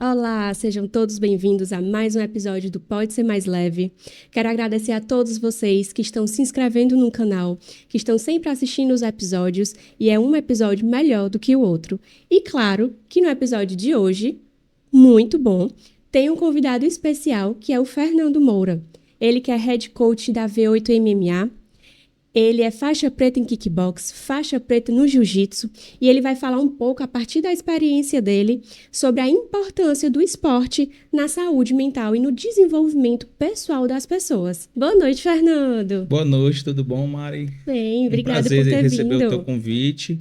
Olá, sejam todos bem-vindos a mais um episódio do Pode Ser Mais Leve. Quero agradecer a todos vocês que estão se inscrevendo no canal, que estão sempre assistindo os episódios e é um episódio melhor do que o outro. E claro que no episódio de hoje, muito bom, tem um convidado especial que é o Fernando Moura. Ele que é head coach da V8 MMA. Ele é faixa preta em kickbox, faixa preta no jiu-jitsu e ele vai falar um pouco, a partir da experiência dele, sobre a importância do esporte na saúde mental e no desenvolvimento pessoal das pessoas. Boa noite, Fernando! Boa noite, tudo bom, Mari? Bem, Um obrigada por prazer ter receber o teu vindo. convite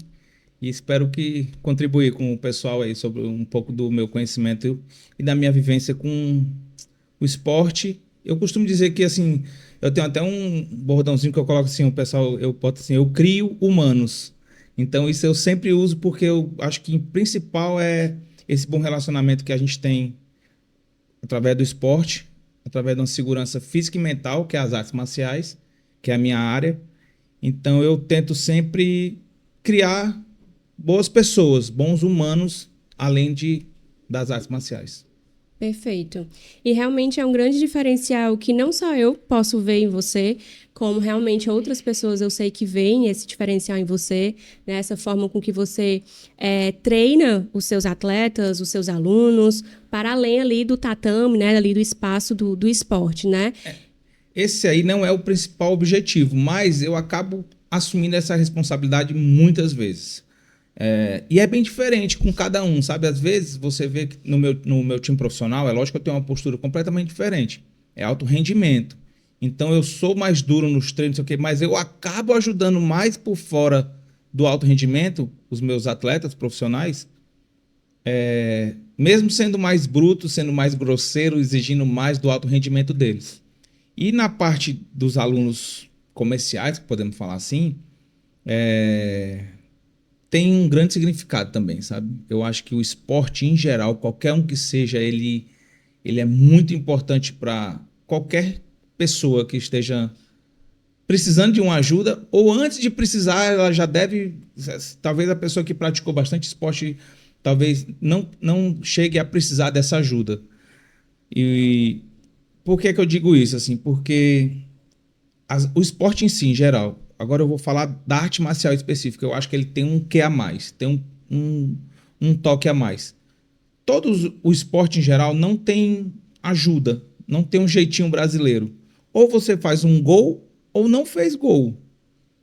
e espero que contribuir com o pessoal aí sobre um pouco do meu conhecimento e da minha vivência com o esporte. Eu costumo dizer que, assim, eu tenho até um bordãozinho que eu coloco assim, o pessoal, eu boto assim, eu crio humanos. Então, isso eu sempre uso porque eu acho que o principal é esse bom relacionamento que a gente tem através do esporte, através de uma segurança física e mental, que é as artes marciais, que é a minha área. Então eu tento sempre criar boas pessoas, bons humanos, além das artes marciais. Perfeito. E realmente é um grande diferencial que não só eu posso ver em você, como realmente outras pessoas eu sei que veem esse diferencial em você, né? Essa forma com que você treina os seus atletas, os seus alunos, para além ali do tatame, né? Ali do espaço do esporte, né? Esse aí não é o principal objetivo, mas eu acabo assumindo essa responsabilidade muitas vezes. E é bem diferente com cada um, sabe? Às vezes você vê que no meu time profissional, é lógico que eu tenho uma postura completamente diferente. É alto rendimento. Então eu sou mais duro nos treinos, não sei o quê, mas eu acabo ajudando mais por fora do alto rendimento os meus atletas profissionais, mesmo sendo mais bruto, sendo mais grosseiro, exigindo mais do alto rendimento deles. E na parte dos alunos comerciais, podemos falar assim, tem um grande significado também, sabe? Eu acho que o esporte em geral, qualquer um que seja, ele é muito importante para qualquer pessoa que esteja precisando de uma ajuda, ou antes de precisar, ela já deve. Talvez a pessoa que praticou bastante esporte talvez não chegue a precisar dessa ajuda. E por que eu digo isso? Assim, porque o esporte em si, em geral, agora eu vou falar da arte marcial específica, eu acho que ele tem um quê a mais, tem um, um toque a mais. O esporte em geral não tem ajuda, não tem um jeitinho brasileiro. Ou você faz um gol ou não fez gol.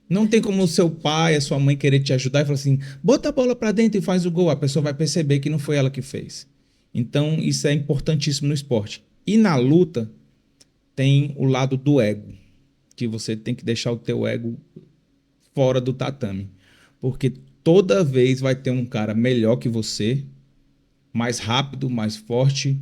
Não tem como o seu pai, a sua mãe querer te ajudar e falar assim, bota a bola para dentro e faz o gol. A pessoa vai perceber que não foi ela que fez. Então, isso é importantíssimo no esporte. E na luta, tem o lado do ego, que você tem que deixar o teu ego fora do tatame. Porque toda vez vai ter um cara melhor que você, mais rápido, mais forte,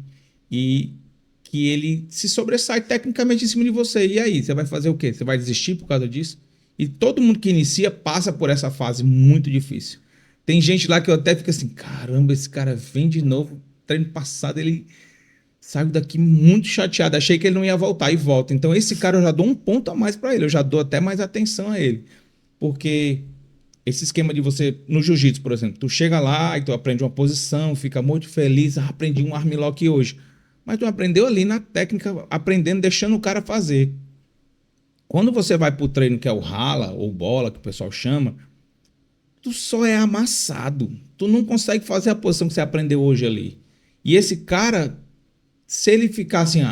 e que ele se sobressai tecnicamente em cima de você. E aí, você vai fazer o quê? Você vai desistir por causa disso? E todo mundo que inicia passa por essa fase muito difícil. Tem gente lá que eu até fico assim, caramba, esse cara vem de novo. Treino passado ele saiu daqui muito chateado. Achei que ele não ia voltar e volta. Então esse cara eu já dou um ponto a mais para ele. Eu já dou até mais atenção a ele. Porque esse esquema de você, no jiu-jitsu, por exemplo, tu chega lá e tu aprende uma posição, fica muito feliz, aprendi um armlock hoje. Mas tu aprendeu ali na técnica, aprendendo, deixando o cara fazer. Quando você vai pro treino que é o rala ou bola, que o pessoal chama, tu só é amassado. Tu não consegue fazer a posição que você aprendeu hoje ali. E esse cara, se ele ficar assim,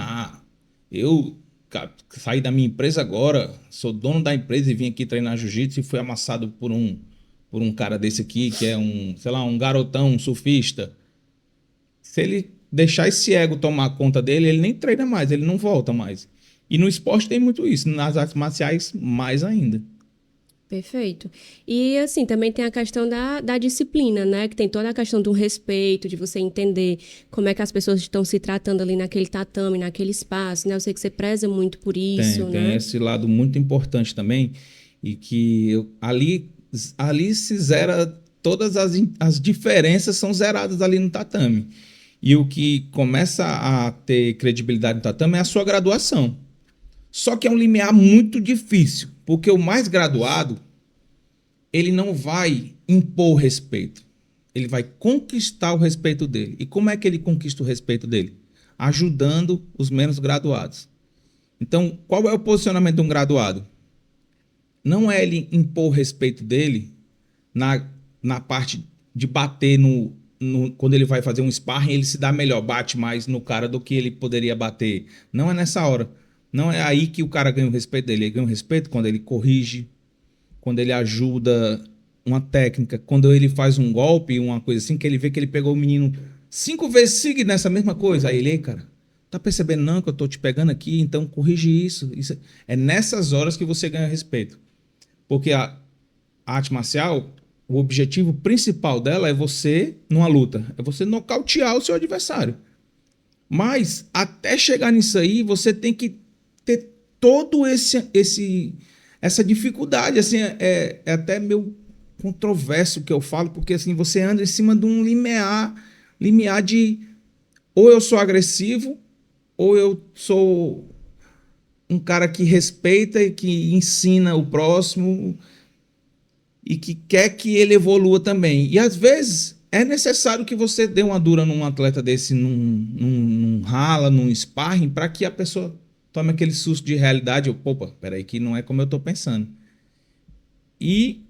eu saí da minha empresa agora, sou dono da empresa e vim aqui treinar jiu-jitsu e fui amassado por um cara desse aqui, que é um, sei lá, um garotão, um surfista. Se ele deixar esse ego tomar conta dele, ele nem treina mais, ele não volta mais. E no esporte tem muito isso, nas artes marciais mais ainda. Perfeito. E, assim, também tem a questão da disciplina, né? Que tem toda a questão do respeito, de você entender como é que as pessoas estão se tratando ali naquele tatame, naquele espaço, né? Eu sei que você preza muito por isso, Tem né? esse lado muito importante também, e que ali se zera, todas as diferenças são zeradas ali no tatame. E o que começa a ter credibilidade no tatame é a sua graduação. Só que é um limiar muito difícil, porque o mais graduado, ele não vai impor respeito. ele vai conquistar o respeito dele. E como é que ele conquista o respeito dele? Ajudando os menos graduados. Então, qual é o posicionamento de um graduado? Não é ele impor o respeito dele na parte de bater quando ele vai fazer um sparring, ele se dá melhor, bate mais no cara do que ele poderia bater. Não é nessa hora. Não é aí que o cara ganha o respeito dele. Ele ganha o respeito quando ele corrige, quando ele ajuda uma técnica, quando ele faz um golpe, uma coisa assim, que ele vê que ele pegou o menino 5 vezes seguidas nessa mesma coisa. Aí ele, ei, cara, tá percebendo não que eu tô te pegando aqui, então corrige isso. É nessas horas que você ganha respeito. Porque a arte marcial, o objetivo principal dela é você, numa luta, é você nocautear o seu adversário. Mas até chegar nisso aí, você tem que ter todo essa dificuldade. Assim, é até meio controverso o que eu falo, porque assim, você anda em cima de um limiar de ou eu sou agressivo, ou eu sou um cara que respeita e que ensina o próximo e que quer que ele evolua também. E às vezes é necessário que você dê uma dura num atleta desse, num rala, num sparring, para que a pessoa tome aquele susto de realidade. Opa, peraí, que não é como eu estou pensando. E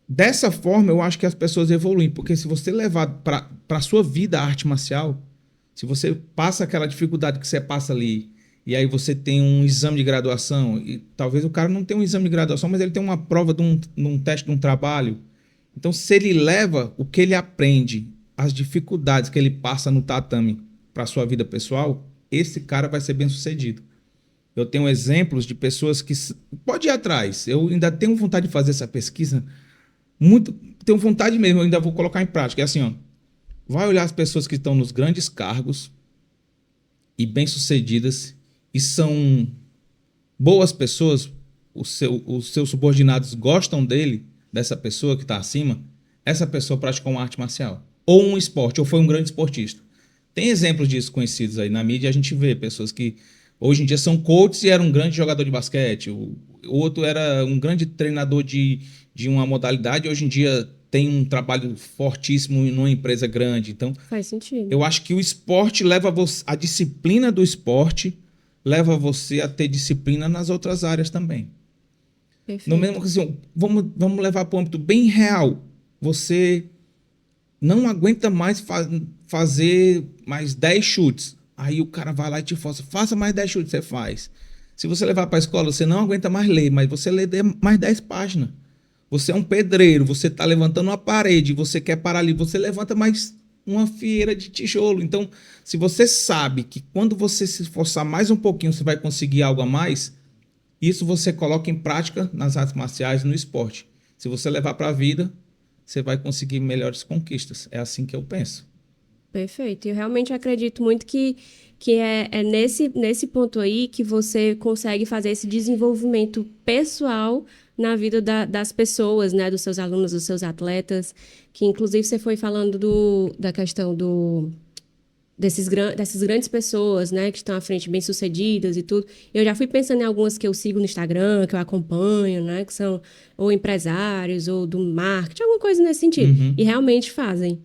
dessa forma eu acho que as pessoas evoluem, porque se você levar para a sua vida a arte marcial, se você passa aquela dificuldade que você passa ali, e aí você tem um exame de graduação, e talvez o cara não tenha um exame de graduação, mas ele tem uma prova de um teste de um trabalho. Então, se ele leva o que ele aprende, as dificuldades que ele passa no tatame para a sua vida pessoal, esse cara vai ser bem sucedido. Eu tenho exemplos de pessoas que... Pode ir atrás. Eu ainda tenho vontade de fazer essa pesquisa. Muito, tenho vontade mesmo, eu ainda vou colocar em prática. É assim, ó. Vai olhar as pessoas que estão nos grandes cargos e bem-sucedidas e são boas pessoas, os seus subordinados gostam dessa pessoa que está acima, essa pessoa praticou uma arte marcial, ou um esporte, ou foi um grande esportista. Tem exemplos disso conhecidos aí na mídia, a gente vê pessoas que hoje em dia são coaches e eram um grande jogador de basquete, o outro era um grande treinador de uma modalidade, hoje em dia tem um trabalho fortíssimo numa empresa grande. Então, faz sentido. Eu acho que o esporte leva a disciplina do esporte leva você a ter disciplina nas outras áreas também. Perfeito. No mesmo assim, vamos levar para um âmbito bem real. Você não aguenta mais fazer mais 10 chutes. Aí o cara vai lá e te força, faça mais 10 chutes, você faz. Se você levar para a escola, você não aguenta mais ler, mas você lê mais 10 páginas. Você é um pedreiro, você está levantando uma parede, você quer parar ali, você levanta mais uma fileira de tijolo. Então, se você sabe que quando você se esforçar mais um pouquinho, você vai conseguir algo a mais, isso você coloca em prática nas artes marciais, no esporte. Se você levar para a vida, você vai conseguir melhores conquistas. É assim que eu penso. Perfeito. Eu realmente acredito muito que é nesse ponto aí que você consegue fazer esse desenvolvimento pessoal na vida das pessoas, né? Dos seus alunos, dos seus atletas, que inclusive você foi falando da questão dessas grandes pessoas, né? Que estão à frente, bem-sucedidas e tudo. Eu já fui pensando em algumas que eu sigo no Instagram, que eu acompanho, né? Que são ou empresários ou do marketing, alguma coisa nesse sentido. Uhum. E realmente fazem.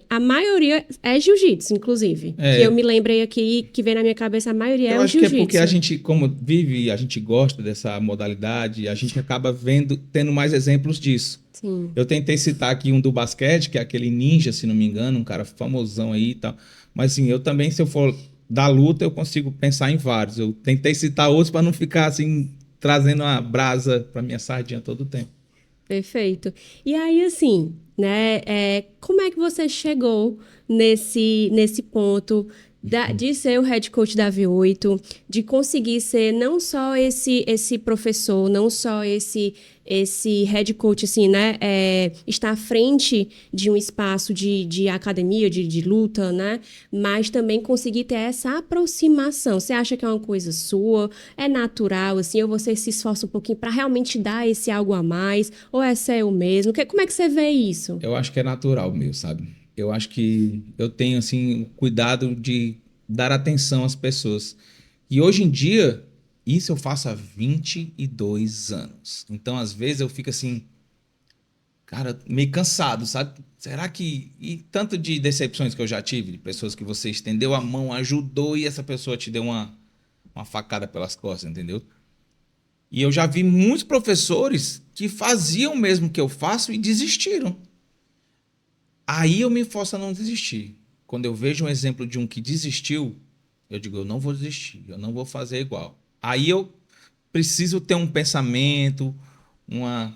A maioria é jiu-jitsu, inclusive. Que eu me lembrei aqui, que vem na minha cabeça, a maioria é o jiu-jitsu. Eu acho que é porque a gente, como vive, a gente gosta dessa modalidade, a gente acaba tendo mais exemplos disso. Sim. Eu tentei citar aqui um do basquete, que é aquele Ninja, se não me engano, um cara famosão aí e tal. Mas assim, eu também, se eu for da luta, eu consigo pensar em vários. Eu tentei citar outros para não ficar assim, trazendo uma brasa para minha sardinha todo o tempo. Perfeito. E aí, assim, né, como é que você chegou nesse ponto de ser o head coach da V8, de conseguir ser não só esse professor, não só esse head coach, assim, né, estar à frente de um espaço de academia, de luta, né, mas também conseguir ter essa aproximação. Você acha que é uma coisa sua? É natural, assim, ou você se esforça um pouquinho para realmente dar esse algo a mais? Ou é seu mesmo? Como é que você vê isso? Eu acho que é natural meu, sabe? Eu acho que eu tenho, assim, o cuidado de dar atenção às pessoas. E hoje em dia, isso eu faço há 22 anos. Então, às vezes, eu fico assim... cara, meio cansado, sabe? Será que. E tanto de decepções que eu já tive, de pessoas que você estendeu a mão, ajudou e essa pessoa te deu uma facada pelas costas, entendeu? E eu já vi muitos professores que faziam o mesmo que eu faço e desistiram. Aí eu me forço a não desistir. Quando eu vejo um exemplo de um que desistiu, eu digo, eu não vou desistir, eu não vou fazer igual. Aí eu preciso ter um pensamento, uma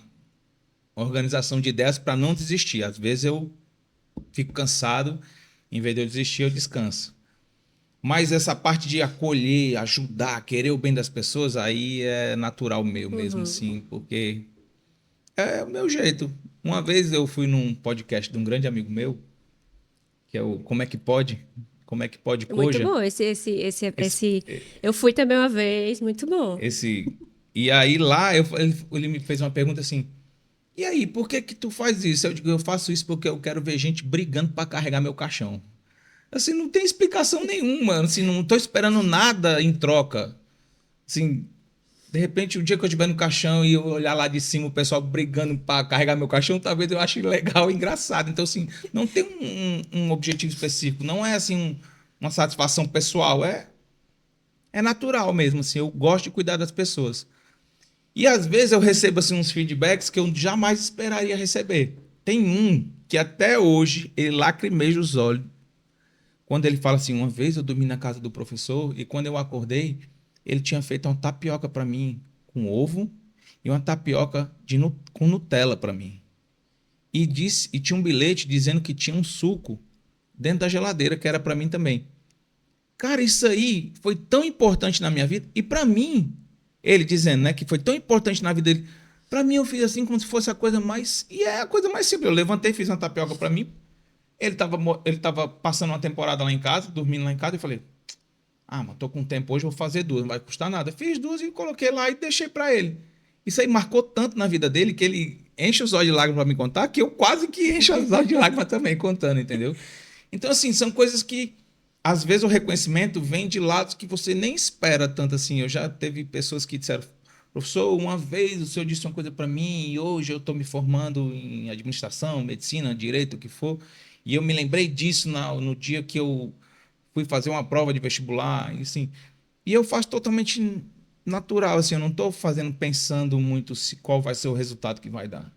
organização de ideias para não desistir. Às vezes eu fico cansado, em vez de eu desistir, eu descanso. Mas essa parte de acolher, ajudar, querer o bem das pessoas, aí é natural meu mesmo, Uhum. sim, porque é o meu jeito. Uma vez eu fui num podcast de um grande amigo meu, que é o Como é que pode? Como é que pode É muito Koja? bom Esse, Eu fui também uma vez, muito bom. esse e aí lá ele me fez uma pergunta assim: "E aí, por que que tu faz isso?" Eu digo: "Eu faço isso porque eu quero ver gente brigando para carregar meu caixão." Assim, não tem explicação nenhuma, assim, não tô esperando nada em troca. Assim, de repente, o dia que eu estiver no caixão e eu olhar lá de cima o pessoal brigando para carregar meu caixão, talvez eu ache legal e engraçado. Então, assim, não tem um objetivo específico. Não é, assim, uma satisfação pessoal. É natural mesmo, assim. Eu gosto de cuidar das pessoas. E, às vezes, eu recebo, assim, uns feedbacks que eu jamais esperaria receber. Tem um que, até hoje, ele lacrimeja os olhos quando ele fala assim: uma vez eu dormi na casa do professor e quando eu acordei, ele tinha feito uma tapioca para mim com ovo e uma tapioca com Nutella para mim. E tinha um bilhete dizendo que tinha um suco dentro da geladeira que era para mim também. Cara, isso aí foi tão importante na minha vida e para mim, ele dizendo, né, que foi tão importante na vida dele. Para mim eu fiz assim como se fosse a coisa mais, e é a coisa mais simples. Eu levantei, fiz uma tapioca para mim. Ele tava passando uma temporada lá em casa, dormindo lá em casa, e falei: "Ah, mas tô com tempo hoje, vou fazer duas, não vai custar nada." Fiz duas e coloquei lá e deixei para ele. Isso aí marcou tanto na vida dele que ele enche os olhos de lágrimas para me contar, que eu quase que encho os olhos de lágrimas também contando, entendeu? Então, assim, são coisas que às vezes o reconhecimento vem de lados que você nem espera tanto assim. Eu já teve pessoas que disseram: "Professor, uma vez o senhor disse uma coisa para mim e hoje eu estou me formando em administração, medicina, direito, o que for. E eu me lembrei disso no dia que eu fui fazer uma prova de vestibular." E, assim, e eu faço totalmente natural, assim, eu não estou fazendo pensando muito se qual vai ser o resultado que vai dar.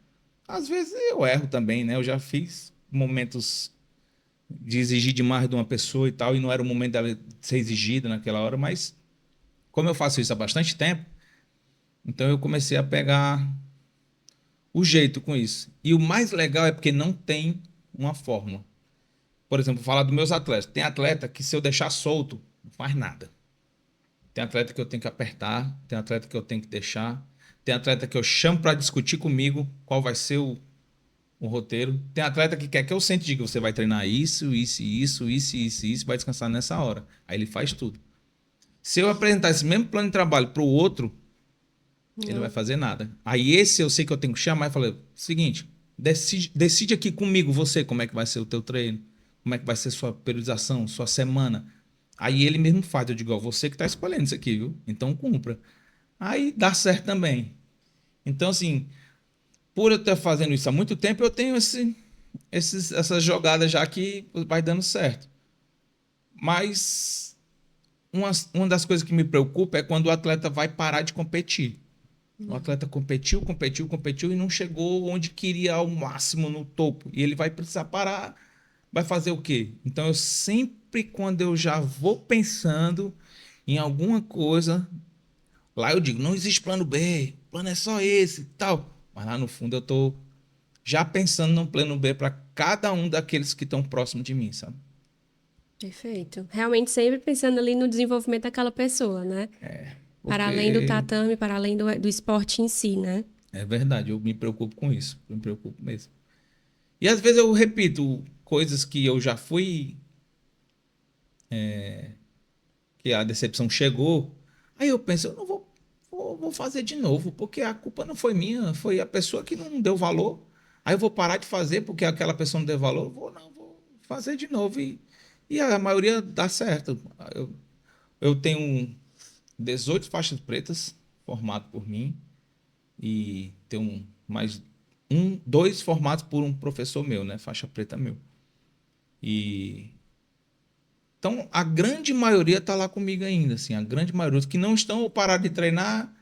Às vezes eu erro também, né? Eu já fiz momentos de exigir demais de uma pessoa e tal, e não era o momento dela ser exigida naquela hora, mas como eu faço isso há bastante tempo, então eu comecei a pegar o jeito com isso. E o mais legal é porque não tem uma fórmula. Por exemplo, vou falar dos meus atletas. Tem atleta que se eu deixar solto, não faz nada. Tem atleta que eu tenho que apertar, tem atleta que eu tenho que deixar, tem atleta que eu chamo para discutir comigo qual vai ser o roteiro. Tem atleta que quer que eu sente e diga: "Você vai treinar isso, isso, vai descansar nessa hora." Aí ele faz tudo. Se eu apresentar esse mesmo plano de trabalho para o outro, ele não vai Não. fazer nada. Aí esse eu sei que eu tenho que chamar e falar: "Seguinte, decide aqui comigo você como é que vai ser o teu treino, como é que vai ser sua periodização, sua semana." Aí ele mesmo faz. Eu digo: "Ó, você que está escolhendo isso aqui, viu? Então cumpra." Aí dá certo também. Então, assim, por eu estar fazendo isso há muito tempo, eu tenho essas jogadas já que vai dando certo. Mas uma das coisas que me preocupa é quando o atleta vai parar de competir. O atleta competiu e não chegou onde queria ao máximo no topo. E ele vai precisar parar, vai fazer o quê? Então eu sempre, quando eu já vou pensando em alguma coisa, lá eu digo: "Não existe plano B, o plano é só esse e tal." Mas lá no fundo eu tô já pensando no plano B para cada um daqueles que estão próximos de mim, sabe? Perfeito. Realmente sempre pensando ali no desenvolvimento daquela pessoa, né? Para além do Porque tatame, para além do esporte em si, né? é verdade, eu me preocupo com isso, eu me preocupo mesmo. E às vezes eu repito coisas que eu já fui, que a decepção chegou, aí eu penso: "Eu não vou fazer de novo, porque a culpa não foi minha, foi a pessoa que não deu valor. Aí eu vou parar de fazer porque aquela pessoa não deu valor, vou fazer de novo." E a maioria dá certo. Eu tenho 18 faixas pretas formado por mim e tenho mais dois formados por um professor meu, né? Faixa preta meu. Então, a grande maioria está lá comigo ainda, assim, a grande maioria. Os que não estão ou pararam de treinar,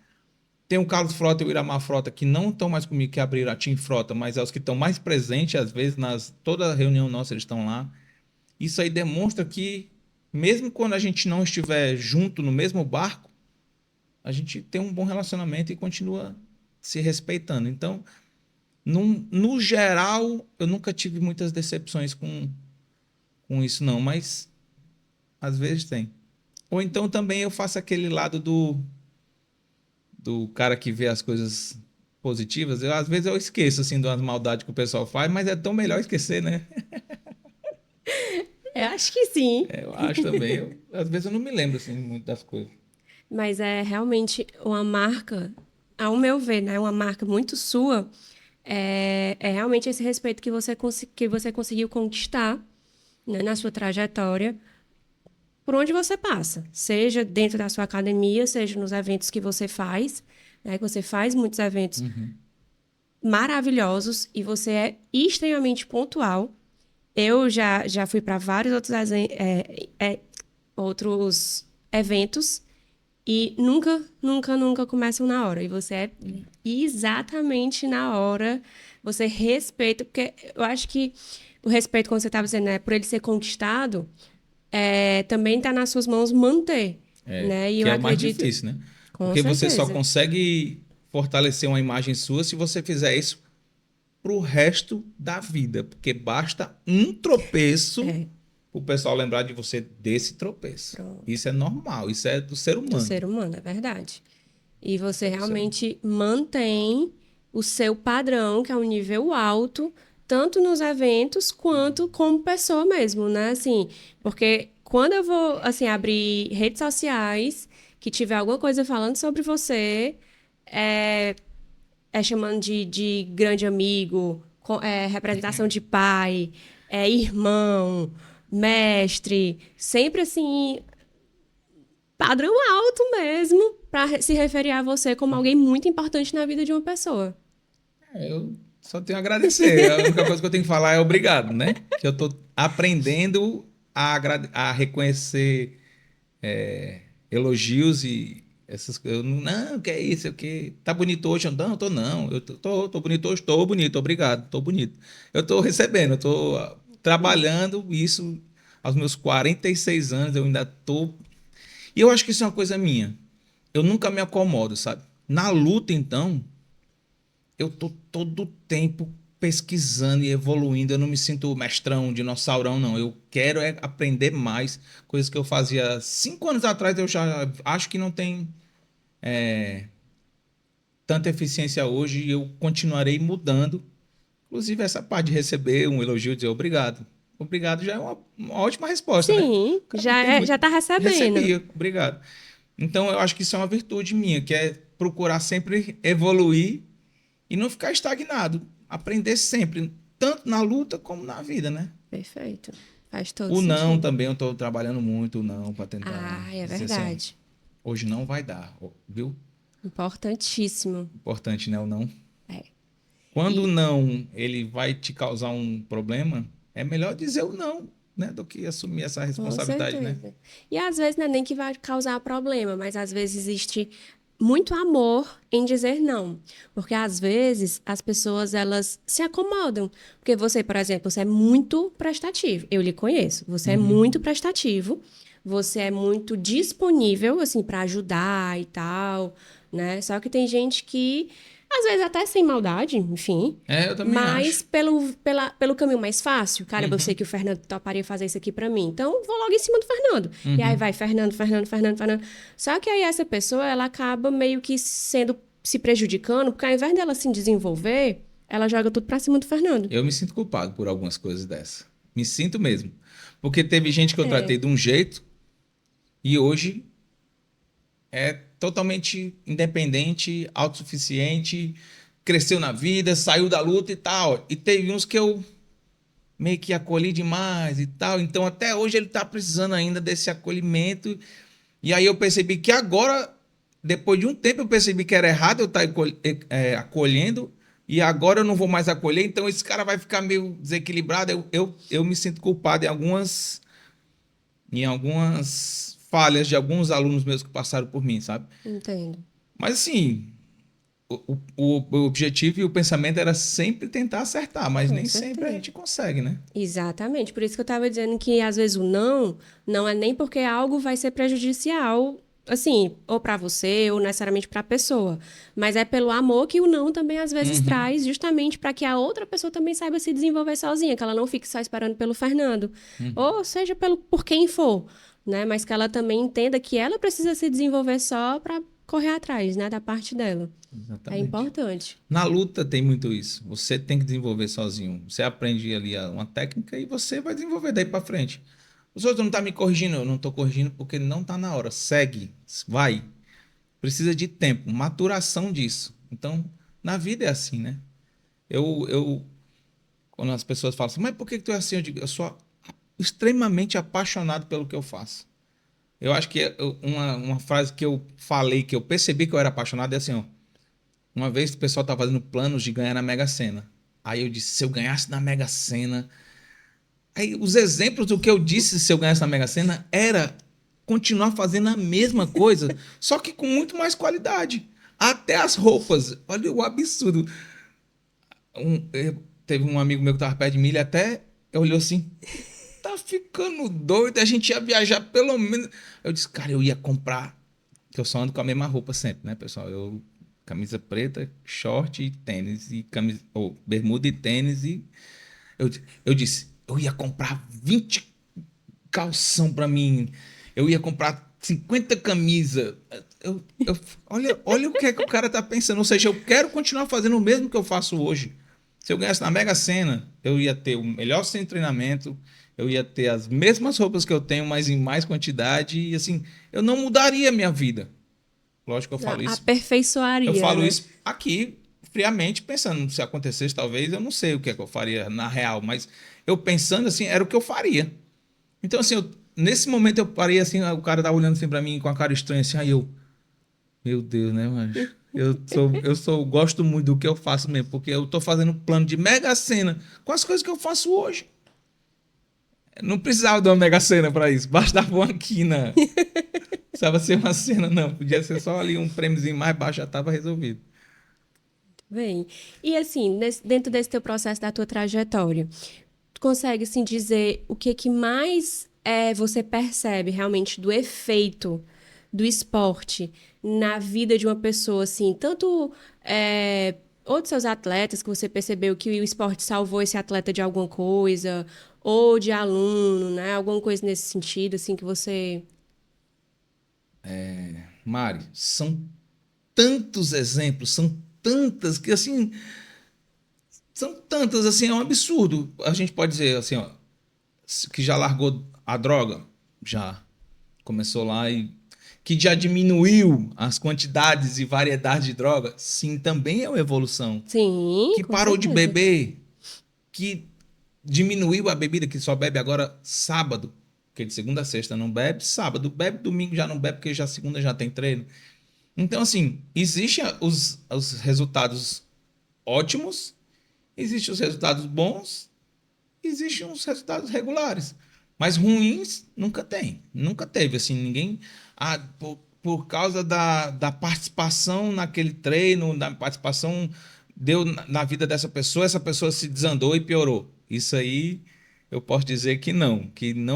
tem o Carlos Frota e o Iramar Frota que não estão mais comigo, que abriram a Team Frota, mas é os que estão mais presentes, às vezes, toda reunião nossa eles estão lá. Isso aí demonstra que, mesmo quando a gente não estiver junto no mesmo barco, a gente tem um bom relacionamento e continua se respeitando. Então, no geral, eu nunca tive muitas decepções com isso, não, mas às vezes tem. Ou então também eu faço aquele lado do cara que vê as coisas positivas. Às vezes eu esqueço assim das maldades que o pessoal faz, mas é tão melhor esquecer, né? Eu acho que sim. Eu acho também. Às vezes eu não me lembro assim muito das coisas. Mas é realmente uma marca, ao meu ver, né? Uma marca muito sua. É realmente esse respeito que você conseguiu conquistar, né, na sua trajetória, por onde você passa. Seja dentro da sua academia, seja nos eventos que você faz, né? Que você faz muitos eventos maravilhosos e você é extremamente pontual. Eu já fui para vários outros eventos e nunca começam na hora. E você é exatamente na hora. Você respeita, porque eu acho que o respeito, como você estava dizendo, né, por ele ser conquistado, também está nas suas mãos manter. Né? E Que eu é o mais acredito. difícil, né? Com Porque você só certeza. consegue fortalecer uma imagem sua se você fizer isso pro resto da vida. Porque basta um tropeço É, o pessoal lembrar de você desse tropeço. pronto. Isso é normal, isso é do ser Do humano. ser humano, é verdade. E você Do ser humano. realmente mantém o seu padrão, que é um nível alto, tanto nos eventos quanto como pessoa mesmo, né? Assim, porque quando eu vou, assim, abrir redes sociais, que tiver alguma coisa falando sobre você, é, chamando de grande amigo, representação de pai, irmão, mestre, sempre assim, padrão alto mesmo, para se referir a você como alguém muito importante na vida de uma pessoa. Eu só tenho a agradecer. A única coisa que eu tenho que falar é obrigado, né? Que eu tô aprendendo a reconhecer elogios e essas coisas. Não, que é isso, é que tá bonito hoje, não, tô não. Eu tô bonito hoje, tô bonito, obrigado, tô bonito. Eu tô recebendo, eu tô trabalhando isso aos meus 46 anos, eu ainda tô. E eu acho que isso é uma coisa minha. Eu nunca me acomodo, sabe? Na luta, então, eu tô todo o tempo pesquisando e evoluindo. Eu não me sinto mestrão, dinossaurão, não. Eu quero aprender mais. Coisas que eu fazia 5 anos atrás, eu já acho que não tem tanta eficiência hoje e eu continuarei mudando. Inclusive, essa parte de receber um elogio e dizer obrigado. Obrigado já é uma ótima resposta, né? Sim, O cara não tem já muito. tá recebendo. Recebi, obrigado. Então, eu acho que isso é uma virtude minha, que é procurar sempre evoluir e não ficar estagnado. Aprender sempre, tanto na luta como na vida, né? Perfeito. Faz todo O não sentido. também, eu estou trabalhando muito o não para tentar Ah, é dizer assim, ó, verdade. hoje não vai dar, viu? Importantíssimo. Importante, né, o não. É. Quando o E não, ele vai te causar um problema, é melhor dizer o não, né, do que assumir essa com responsabilidade, né? certeza. E às vezes não é nem que vai causar problema, mas às vezes existe muito amor em dizer não. Porque às vezes as pessoas elas se acomodam. Porque você, por exemplo, você é muito prestativo. Eu lhe conheço. Você é muito prestativo. Você é muito disponível assim para ajudar e tal, né? Só que tem gente que às vezes até sem maldade, enfim, Eu também mas acho. pelo caminho mais fácil. Cara, eu sei que o Fernando toparia fazer isso aqui pra mim. Então, vou logo em cima do Fernando. E aí vai Fernando. Só que aí essa pessoa, ela acaba meio que se prejudicando, porque ao invés dela se desenvolver, ela joga tudo pra cima do Fernando. Eu me sinto culpado por algumas coisas dessas. Me sinto mesmo. Porque teve gente que eu É, tratei de um jeito e hoje é totalmente independente, autossuficiente, cresceu na vida, saiu da luta e tal. E teve uns que eu meio que acolhi demais e tal. Então, até hoje ele está precisando ainda desse acolhimento. E aí eu percebi que agora, depois de um tempo, eu percebi que era errado eu estar acolhendo. e agora eu não vou mais acolher, então esse cara vai ficar meio desequilibrado. Eu me sinto culpado em algumas falhas de alguns alunos meus que passaram por mim, sabe? Entendo. Mas assim, o objetivo e o pensamento era sempre tentar acertar, mas Com nem sempre a certeza. gente consegue, né? Exatamente. Por isso que eu estava dizendo que às vezes o não é nem porque algo vai ser prejudicial, assim, ou para você, ou necessariamente para a pessoa, mas é pelo amor que o não também às vezes Uhum, traz, justamente para que a outra pessoa também saiba se desenvolver sozinha, que ela não fique só esperando pelo Fernando, uhum, ou seja, por quem for, né? Mas que ela também entenda que ela precisa se desenvolver só para correr atrás, né, da parte dela. É exatamente. importante. Na luta tem muito isso. Você tem que desenvolver sozinho. Você aprende ali uma técnica e você vai desenvolver daí para frente. Os outros não estão me corrigindo, eu não estou corrigindo porque não está na hora. Segue, vai. Precisa de tempo, maturação disso. Então, na vida é assim, né? Eu quando as pessoas falam assim, mas por que tu é assim? Eu digo, eu sou extremamente apaixonado pelo que eu faço. Eu acho que uma frase que eu falei, que eu percebi que eu era apaixonado, é assim, ó. Uma vez o pessoal estava fazendo planos de ganhar na Mega Sena. Aí eu disse, se eu ganhasse na Mega Sena. Aí os exemplos do que eu disse se eu ganhasse na Mega Sena era continuar fazendo a mesma coisa, só que com muito mais qualidade. Até as roupas. Olha o absurdo. Teve um amigo meu que estava perto de mim, ele até olhou assim, tá ficando doido, a gente ia viajar pelo menos. Eu disse, cara, eu ia comprar, que eu só ando com a mesma roupa sempre, né, pessoal? Eu camisa preta, short e tênis e camisa, ou bermuda e tênis e eu disse, eu ia comprar 20 calção para mim, eu ia comprar 50 camisas. Olha o que é que o cara tá pensando, ou seja, eu quero continuar fazendo o mesmo que eu faço hoje. Se eu ganhasse na Mega Sena, eu ia ter o melhor centro de treinamento, eu ia ter as mesmas roupas que eu tenho, mas em mais quantidade, e assim, eu não mudaria a minha vida. Lógico que eu Aperfeiçoaria, falo né? isso aqui friamente, pensando, se acontecesse talvez, eu não sei o que é que eu faria na real, mas eu pensando assim, era o que eu faria. Então assim, nesse momento eu parei assim, o cara tava olhando assim pra mim com a cara estranha assim, aí eu, meu Deus, né, mas gosto muito do que eu faço mesmo, porque eu tô fazendo um plano de Mega Sena com as coisas que eu faço hoje. Não precisava de uma Mega Sena para isso, bastava uma quina. Precisava ser uma cena, não. Podia ser só ali um prêmiozinho mais baixo, já estava resolvido. Bem, e assim, dentro desse teu processo da tua trajetória, tu consegue assim dizer o que mais você percebe realmente do efeito do esporte na vida de uma pessoa, assim, tanto ou dos seus atletas que você percebeu que o esporte salvou esse atleta de alguma coisa, ou de aluno, né? Alguma coisa nesse sentido, assim, que você. Mari, são tantos exemplos, são tantas que assim, são tantas assim, é um absurdo. A gente pode dizer assim, ó, que já largou a droga, já começou lá e que já diminuiu as quantidades e variedades de droga, sim, também é uma evolução. Sim, Que com parou de certeza. beber, que diminuiu a bebida, que só bebe agora sábado, porque de segunda a sexta não bebe, sábado bebe, domingo já não bebe, porque já segunda já tem treino. Então, assim, existem os resultados ótimos, existem os resultados bons, existem os resultados regulares. Mas ruins nunca tem. Nunca teve, assim, ninguém. Ah, por causa da participação naquele treino, da participação deu na vida dessa pessoa, essa pessoa se desandou e piorou. Isso aí eu posso dizer que não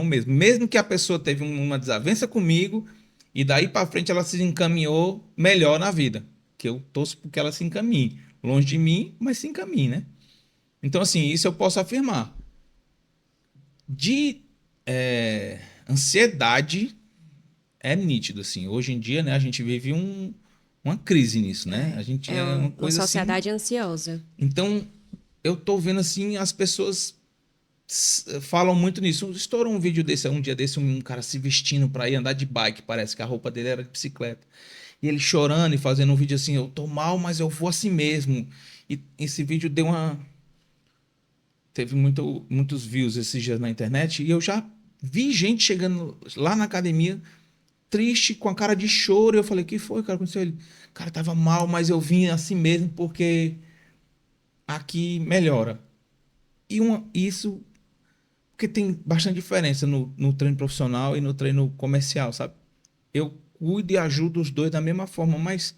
mesmo. Mesmo que a pessoa teve uma desavença comigo e daí para frente ela se encaminhou melhor na vida. Que eu torço porque ela se encaminhe. Longe de mim, mas se encaminhe, né? Então, assim, isso eu posso afirmar. De ansiedade é nítido, assim. Hoje em dia, né, a gente vive uma crise nisso, né? A gente É é uma uma coisa assim. sociedade ansiosa. Então, eu tô vendo assim, as pessoas falam muito nisso. Estourou um vídeo desse, um dia desse, um cara se vestindo para ir andar de bike, parece que a roupa dele era de bicicleta. E ele chorando e fazendo um vídeo assim, eu tô mal, mas eu vou assim mesmo. E esse vídeo teve muitos views esses dias na internet e eu já vi gente chegando lá na academia triste, com a cara de choro. Eu falei, que foi, cara? Aconteceu ele. Cara, tava mal, mas eu vim assim mesmo porque aqui melhora. Isso, porque tem bastante diferença no treino profissional e no treino comercial, sabe? Eu cuido e ajudo os dois da mesma forma, mas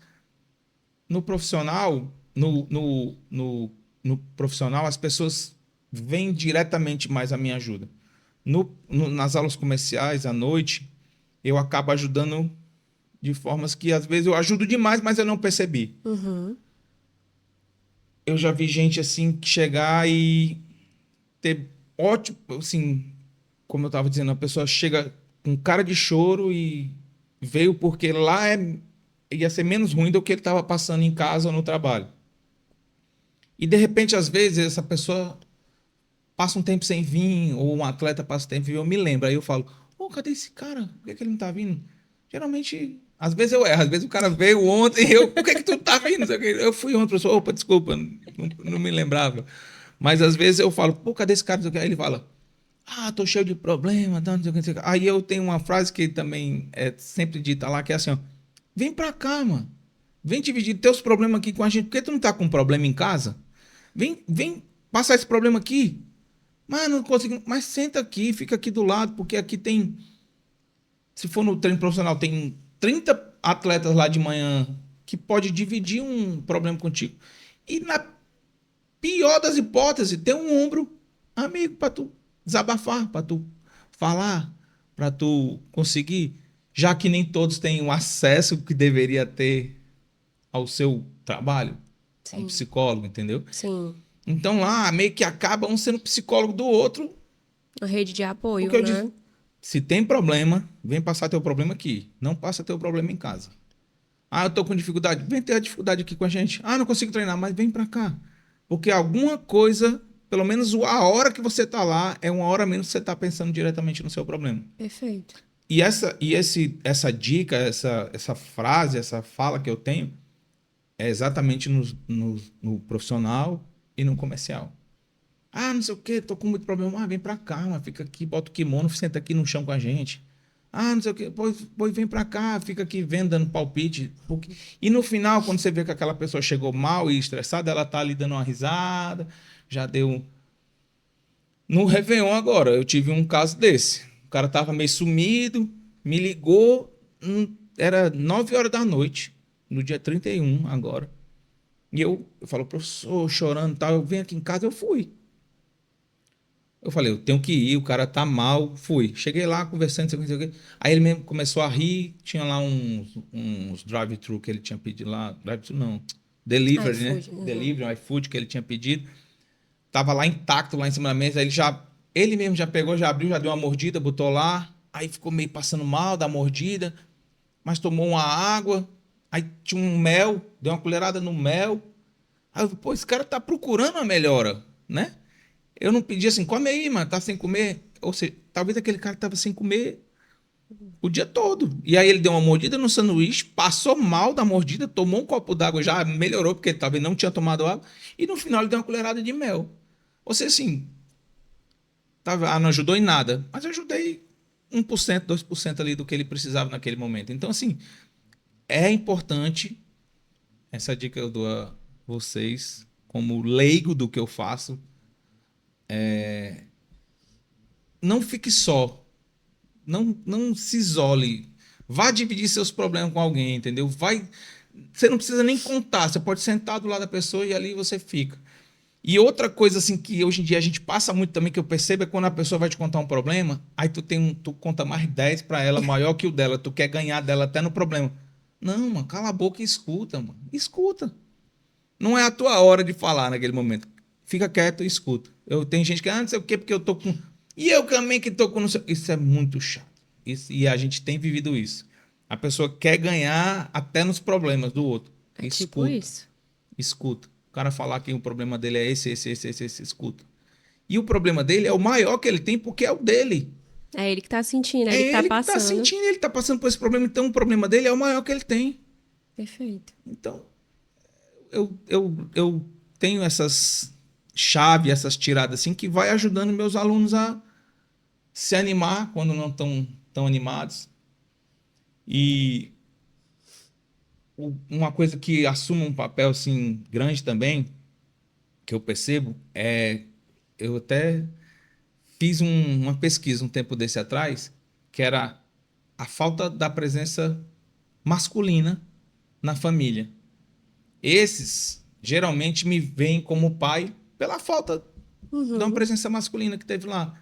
no profissional, no profissional, as pessoas veem diretamente mais a minha ajuda. Nas aulas comerciais, à noite, eu acabo ajudando de formas que às vezes eu ajudo demais, mas eu não percebi. Uhum. Eu já vi gente assim chegar e ter ótimo, assim, como eu estava dizendo, a pessoa chega com cara de choro e veio porque lá ia ser menos ruim do que ele estava passando em casa ou no trabalho. E de repente, às vezes, essa pessoa passa um tempo sem vir, ou um atleta passa um tempo sem vir, eu me lembro. Aí eu falo, ô, cadê esse cara? Por que ele não tá vindo? Geralmente, às vezes eu erro, às vezes o cara veio ontem e eu, por que tu não tá vindo? Eu fui ontem, pessoa, opa, desculpa, não me lembrava. Mas às vezes eu falo, pô, cadê esse cara? Aí ele fala, tô cheio de problema. Não sei o que, não sei o que. Aí eu tenho uma frase que também é sempre dita lá, que é assim, ó, vem pra cá, mano. Vem dividir teus problemas aqui com a gente. Por que tu não tá com um problema em casa? Vem passar esse problema aqui. Mas não consigo. Mas senta aqui, fica aqui do lado, porque aqui tem. Se for no treino profissional, tem 30 atletas lá de manhã que pode dividir um problema contigo. E na pior das hipóteses, ter um ombro amigo para tu desabafar, para tu falar, para tu conseguir, já que nem todos têm o acesso que deveria ter ao seu trabalho, a um Sim, psicólogo, entendeu? sim. Então lá meio que acaba um sendo psicólogo do outro, Uma rede de porque apoio, eu disse, né? se tem problema, vem passar teu problema aqui, não passa teu problema em casa. Eu tô com dificuldade, vem ter a dificuldade aqui com a gente. Não consigo treinar, mas vem para cá. Porque alguma coisa, pelo menos a hora que você tá lá, é uma hora menos que você tá pensando diretamente no seu problema. Perfeito. Essa dica, essa frase, essa fala que eu tenho, é exatamente no profissional e no comercial. Não sei o que, tô com muito problema. Vem pra cá, mano, fica aqui, bota o kimono, senta aqui no chão com a gente. Não sei o que, pois vem pra cá, fica aqui vendo, dando palpite. E no final, quando você vê que aquela pessoa chegou mal e estressada, ela tá ali dando uma risada, já deu. No Réveillon agora, eu tive um caso desse. O cara tava meio sumido, me ligou, era 9 horas da noite, no dia 31 agora. E eu falo, professor, chorando e tal, eu venho aqui em casa, eu fui. Eu falei, eu tenho que ir, o cara tá mal, fui. Cheguei lá conversando, não sei o quê. Aí ele mesmo começou a rir, tinha lá uns drive-thru que ele tinha pedido lá, drive-thru não, delivery, né? iFood. Uhum. Delivery, um iFood que ele tinha pedido. Tava lá intacto, lá em cima da mesa, aí ele mesmo já pegou, já abriu, já deu uma mordida, botou lá, aí ficou meio passando mal da mordida, mas tomou uma água, aí tinha um mel, deu uma colherada no mel. Aí eu, pô, esse cara tá procurando a melhora, né? Eu não pedi assim, come aí, mano, tá sem comer. Ou seja, talvez aquele cara tava sem comer o dia todo. E aí ele deu uma mordida no sanduíche, passou mal da mordida, tomou um copo d'água, já melhorou, porque ele talvez não tinha tomado água, e no final ele deu uma colherada de mel. Ou seja, assim, não ajudou em nada, mas eu ajudei 1%, 2% ali do que ele precisava naquele momento. Então, assim, é importante, essa dica eu dou a vocês, como leigo do que eu faço, não fique só. Não se isole. Vá dividir seus problemas com alguém, entendeu? Você não precisa nem contar. Você pode sentar do lado da pessoa e ali você fica. E outra coisa assim que hoje em dia a gente passa muito também que eu percebo é quando a pessoa vai te contar um problema, aí tu conta mais 10 para ela maior que o dela, tu quer ganhar dela até no problema. Não, mano, cala a boca e escuta, mano. Escuta. Não é a tua hora de falar naquele momento. Fica quieto e escuta. Tem gente que, não sei o quê, porque eu tô com. E eu também que tô com. Não sei... Isso é muito chato. E a gente tem vivido isso. A pessoa quer ganhar até nos problemas do outro. É tipo Escuta, isso. escuta. O cara falar que o problema dele é esse, escuta. E o problema dele é o maior que ele tem porque é o dele. É ele que tá sentindo, é É ele que tá ele que tá passando. sentindo, ele tá passando por esse problema, então o problema dele é o maior que ele tem. Perfeito. Então, eu tenho essas chaves, essas tiradas assim, que vai ajudando meus alunos a se animar quando não estão tão animados. E uma coisa que assume um papel assim grande também que eu percebo é... Eu até fiz uma pesquisa um tempo desse atrás, que era a falta da presença masculina na família. Esses geralmente me veem como pai pela falta de uma Uhum. presença masculina que teve lá.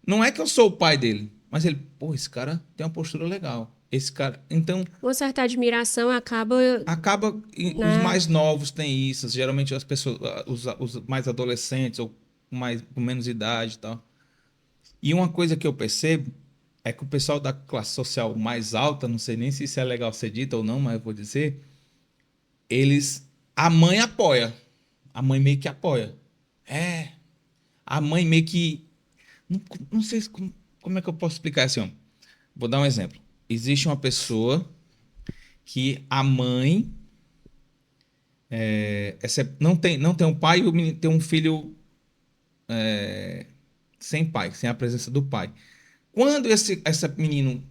Não é que eu sou o pai dele, mas ele, pô, esse cara tem uma postura legal. Esse cara. Então, Uma certa admiração acaba, acaba. Os né? mais novos têm isso. Geralmente as pessoas, os mais adolescentes ou com menos idade e tal. E uma coisa que eu percebo é que o pessoal da classe social mais alta, não sei nem se isso é legal ser dito ou não, mas eu vou dizer, eles. A mãe apoia. A mãe meio que apoia. É. A mãe meio que. Não, não sei como é que eu posso explicar assim, ó. Vou dar um exemplo. Existe uma pessoa que a mãe não tem um pai e o menino tem um filho sem pai, sem a presença do pai. Quando esse menino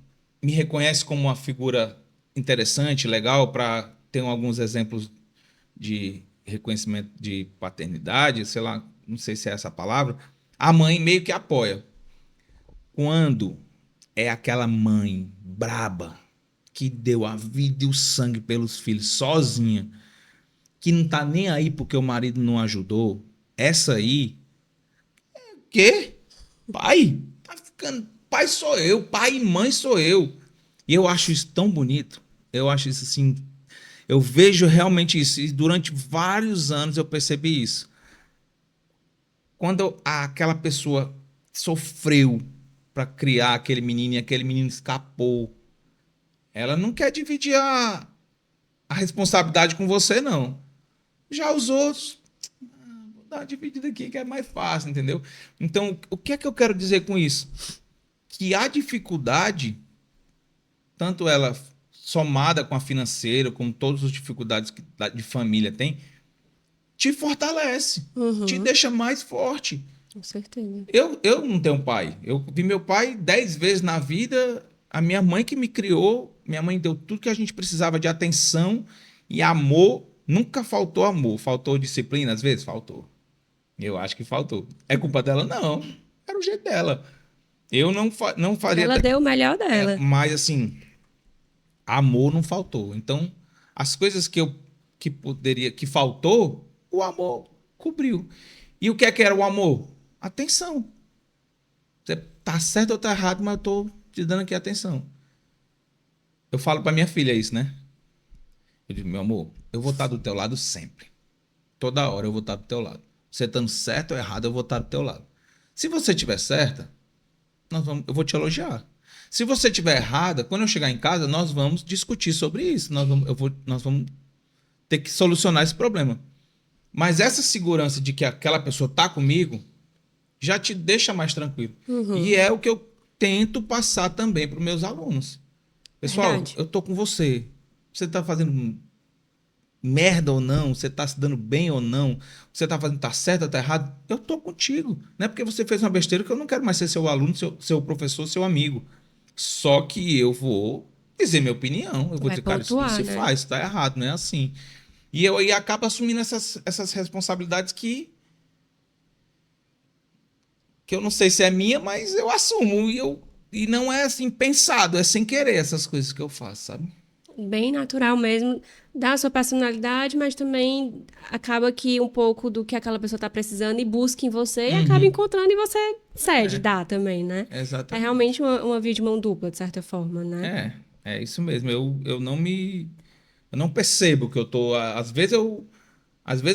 me reconhece como uma figura interessante, legal, para ter alguns exemplos de reconhecimento de paternidade, sei lá, não sei se é essa a palavra, a mãe meio que apoia. Quando é aquela mãe braba que deu a vida e o sangue pelos filhos sozinha, que não tá nem aí porque o marido não ajudou, essa aí, quê? Pai? Tá ficando. Pai sou eu, pai e mãe sou eu. E eu acho isso tão bonito. Eu acho isso assim. Eu vejo realmente isso. E durante vários anos eu percebi isso. Quando aquela pessoa sofreu para criar aquele menino e aquele menino escapou, ela não quer dividir a responsabilidade com você, não. Já os outros, vou dar uma dividida aqui que é mais fácil, entendeu? Então, o que é que eu quero dizer com isso? Que a dificuldade, tanto ela somada com a financeira, como todas as dificuldades que de família tem, te fortalece, te Uhum. deixa mais forte. Com certeza. Eu não tenho pai. Eu vi meu pai 10 vezes na vida. A minha mãe que me criou, minha mãe deu tudo que a gente precisava de atenção e amor. Nunca faltou amor. Faltou disciplina, às vezes? Faltou. Eu acho que faltou. É culpa dela? Não. Era o jeito dela. Eu não faria. Ela deu o melhor dela. Mas, assim, amor não faltou. Então, as coisas que faltou, o amor cobriu. E o que era o amor? Atenção. Você tá certo ou tá errado, mas eu tô te dando aqui atenção. Eu falo pra minha filha isso, né? Eu digo, meu amor, eu vou estar do teu lado sempre. Toda hora eu vou estar do teu lado. Você estando certo ou errado, eu vou estar do teu lado. Se você estiver certa, eu vou te elogiar. Se você estiver errada, quando eu chegar em casa, nós vamos discutir sobre isso. Nós vamos ter que solucionar esse problema. Mas essa segurança de que aquela pessoa está comigo já te deixa mais tranquilo. E Uhum. é o que eu tento passar também para os meus alunos. Pessoal, Verdade. eu tô com você. Você está fazendo merda ou não? Você está se dando bem ou não? Você está fazendo tá certo ou tá errado? Eu tô contigo. Não é porque você fez uma besteira que eu não quero mais ser seu aluno, seu professor, seu amigo. Só que eu vou dizer minha opinião. Eu vou Vai dizer, cara, isso não pontuar, se né? faz, está errado, não é assim. E eu aí acabo assumindo essas responsabilidades que eu não sei se é minha, mas eu assumo. E não é assim pensado, é sem querer essas coisas que eu faço, sabe? Bem natural mesmo, dá a sua personalidade, mas também acaba que um pouco do que aquela pessoa está precisando e busca em você e acaba Uhum. encontrando e você cede, É, dá também, né? É exatamente. realmente uma via de mão dupla, de certa forma, né? É, é isso mesmo. Eu não percebo que eu tô. Às vezes eu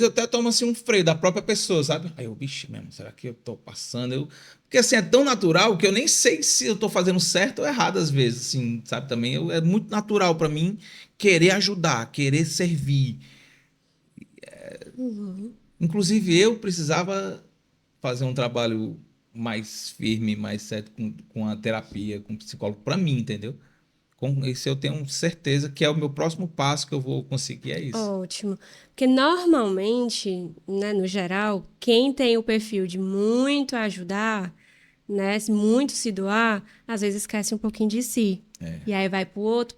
até tomo assim um freio da própria pessoa, sabe? Aí eu, bicho mesmo, será que eu tô passando? Porque assim, é tão natural que eu nem sei se eu tô fazendo certo ou errado às vezes, assim, sabe? Também é muito natural para mim querer ajudar, querer servir. Uhum. Inclusive eu precisava fazer um trabalho mais firme, mais certo com a terapia, com o psicólogo, para mim, entendeu? Com isso eu tenho certeza que é o meu próximo passo que eu vou conseguir, é isso. Ótimo. Porque normalmente, né, no geral, quem tem o perfil de muito ajudar né? Se muito se doar, às vezes esquece um pouquinho de si. E aí vai pro outro,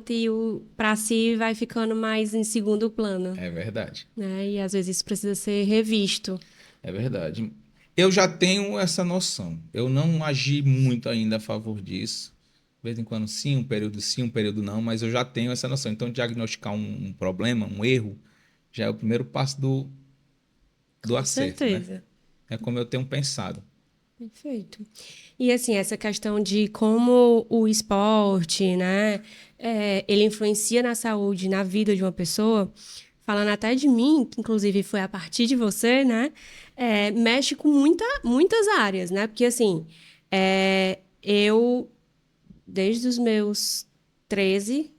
e o pra si vai ficando mais em segundo plano, É verdade. né? E às vezes isso precisa ser revisto. É verdade. Eu já tenho essa noção. Eu não agi muito ainda a favor disso. De vez em quando sim, um período não, mas eu já tenho essa noção. Então, diagnosticar um problema, um erro, já é o primeiro passo do Com acerto, né? certeza. É como eu tenho pensado. Perfeito. E assim, essa questão de como o esporte, né, ele influencia na saúde, na vida de uma pessoa, falando até de mim, que inclusive foi a partir de você, né, mexe com muitas áreas, né, porque assim, eu, desde os meus 13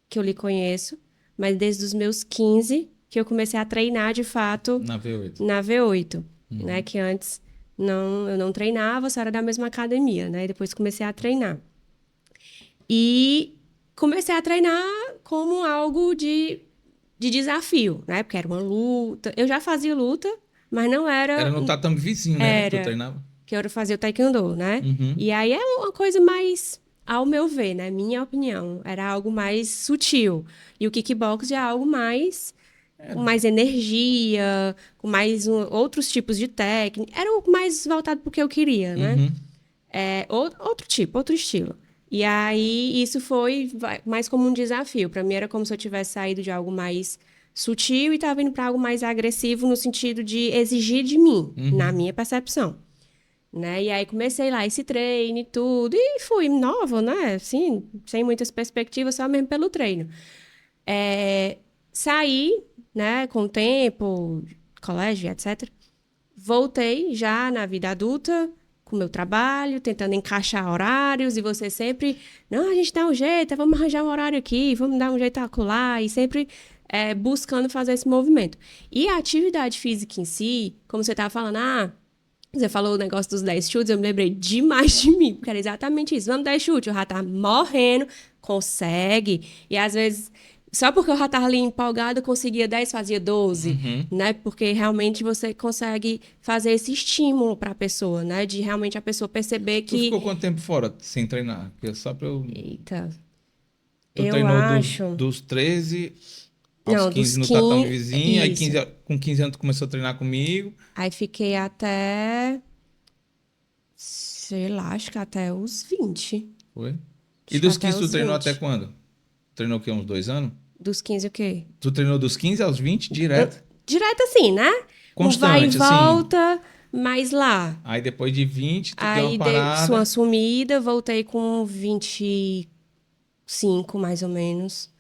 que eu lhe conheço, mas desde os meus 15 que eu comecei a treinar de fato Na V8. na V8, né? Que antes eu não treinava, só era da mesma academia, né? E depois comecei a treinar. E comecei a treinar como algo de desafio, né? Porque era uma luta. Eu já fazia luta, mas não Era era. no tatame vizinho, né? Que tu Era treinava. que eu fazia o taekwondo, né? Uhum. E aí é uma coisa mais, ao meu ver, né? Minha opinião, era algo mais sutil. E o kickbox já é algo mais com mais energia, com mais outros tipos de técnica. Era o mais voltado para o que eu queria, né? Uhum. Outro tipo, outro estilo. E aí isso foi mais como um desafio. Para mim era como se eu tivesse saído de algo mais sutil e estava indo para algo mais agressivo no sentido de exigir de mim, na minha percepção. Né? E aí comecei lá esse treino e tudo, e fui nova, né? Assim, sem muitas perspectivas, só mesmo pelo treino. Saí, né, com o tempo, colégio, etc. Voltei já na vida adulta, com o meu trabalho, tentando encaixar horários, e você sempre, não, a gente dá um jeito, vamos arranjar um horário aqui, vamos dar um jeito acolá, e sempre buscando fazer esse movimento. E a atividade física em si, como você estava falando, você falou o negócio dos 10 chutes, eu me lembrei demais de mim, porque era exatamente isso. Vamos 10 chutes, eu já tava morrendo, consegue. E às vezes, só porque eu já tava ali empolgada, eu conseguia 10, fazia 12, né? Porque realmente você consegue fazer esse estímulo para a pessoa, né? De realmente a pessoa perceber Tu ficou que, quanto tempo fora sem treinar? Porque só pra eu... eita, Tu eu treinou acho. dos 13 aos Não, 15 dos no tatame 15, vizinho, aí isso. com 15 anos tu começou a treinar comigo. Aí fiquei até, sei lá, acho que até os 20. Foi? E Acho que dos até 15 tu os treinou até 20. quando? Treinou o quê? Uns 2 anos? Dos 15 o quê? Tu treinou dos 15 aos 20 direto? Direto assim, né? Um vai e Constante, assim. volta, mas lá. Aí depois de 20 tu deu uma Aí dei uma parada. sumida, voltei com 25, mais ou menos.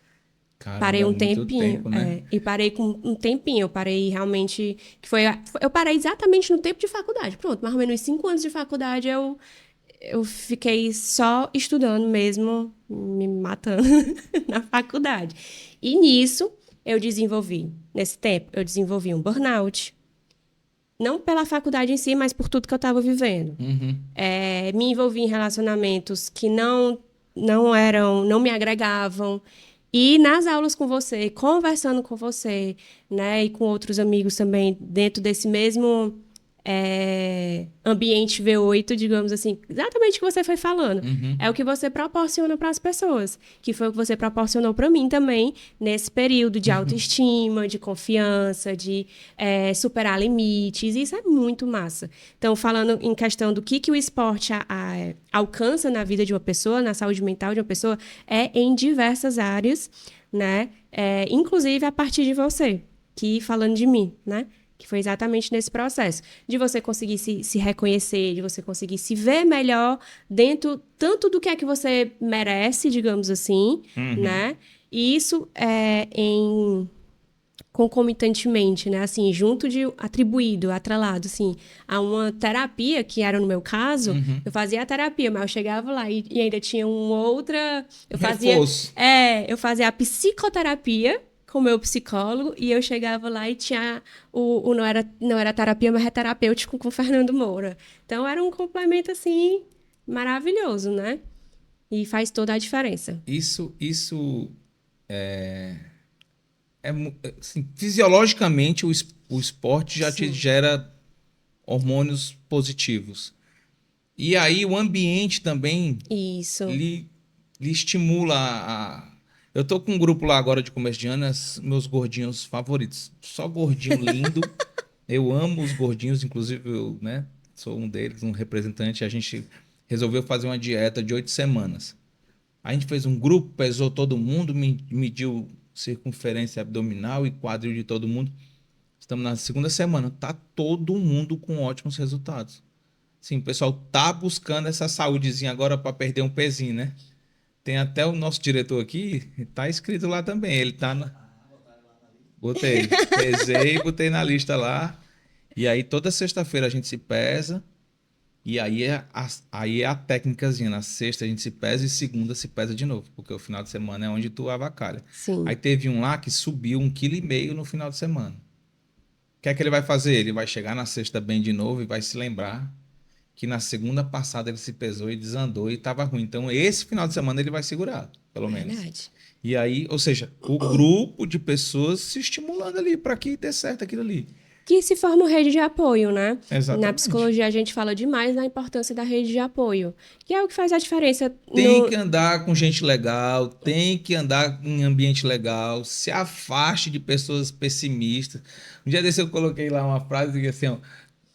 Caramba, Parei é um muito tempinho, tempo, né? e parei com um tempinho. Eu parei realmente, eu parei exatamente no tempo de faculdade. Pronto, mais ou menos 5 anos de faculdade eu fiquei só estudando mesmo, me matando na faculdade. E nisso, nesse tempo, eu desenvolvi um burnout. Não pela faculdade em si, mas por tudo que eu estava vivendo. Uhum. Me envolvi em relacionamentos que não me agregavam. E nas aulas com você, conversando com você, né, e com outros amigos também, dentro desse mesmo ambiente V8, digamos assim, exatamente o que você foi falando. É o que você proporciona para as pessoas, que foi o que você proporcionou para mim também, nesse período de autoestima, de confiança, de superar limites. Isso é muito massa. Então, falando em questão do que o esporte alcança na vida de uma pessoa, na saúde mental de uma pessoa, é em diversas áreas, né? Inclusive a partir de você, que falando de mim, né? Que foi exatamente nesse processo. De você conseguir se reconhecer, de você conseguir se ver melhor dentro tanto do que é que você merece, digamos assim, né? E isso concomitantemente, né? Assim, atribuído, atrelado, assim, a uma terapia, que era no meu caso, eu fazia a terapia, mas eu chegava lá e ainda tinha uma outra... Reforço. Eu fazia a psicoterapia com o meu psicólogo e eu chegava lá e tinha não era terapia, mas é terapêutico com o Fernando Moura. Então, era um complemento, assim, maravilhoso, né? E faz toda a diferença. Isso assim, fisiologicamente o esporte já te Sim. gera hormônios positivos. E aí o ambiente também Isso. lhe estimula Eu tô com um grupo lá agora de começo de ano, meus gordinhos favoritos. Só gordinho lindo. Eu amo os gordinhos, inclusive eu, né, sou um deles, um representante. A gente resolveu fazer uma dieta de 8 semanas. A gente fez um grupo, pesou todo mundo, mediu circunferência abdominal e quadril de todo mundo. Estamos na segunda semana. Tá todo mundo com ótimos resultados. Sim, o pessoal tá buscando essa saúdezinha agora para perder um pezinho, né? Tem até o nosso diretor aqui, tá escrito lá também. Ele tá na... Botei, pesei, botei na lista lá. E aí toda sexta-feira a gente se pesa. E aí é a técnicazinha. Na sexta a gente se pesa e segunda se pesa de novo. Porque o final de semana é onde tu avacalha. Sim. Aí teve um lá que subiu 1,5 kg no final de semana. O que é que ele vai fazer? Ele vai chegar na sexta bem de novo e vai se lembrar que na segunda passada ele se pesou e desandou e estava ruim. Então, esse final de semana ele vai segurar, pelo menos. Verdade. E aí, ou seja, o grupo de pessoas se estimulando ali para que dê certo aquilo ali. Que se forma rede de apoio, né? Na Exatamente. psicologia a gente fala demais da importância da rede de apoio, que é o que faz a diferença Tem no... que andar com gente legal, tem que andar em ambiente legal, se afaste de pessoas pessimistas. Um dia desse eu coloquei lá uma frase que assim, ó,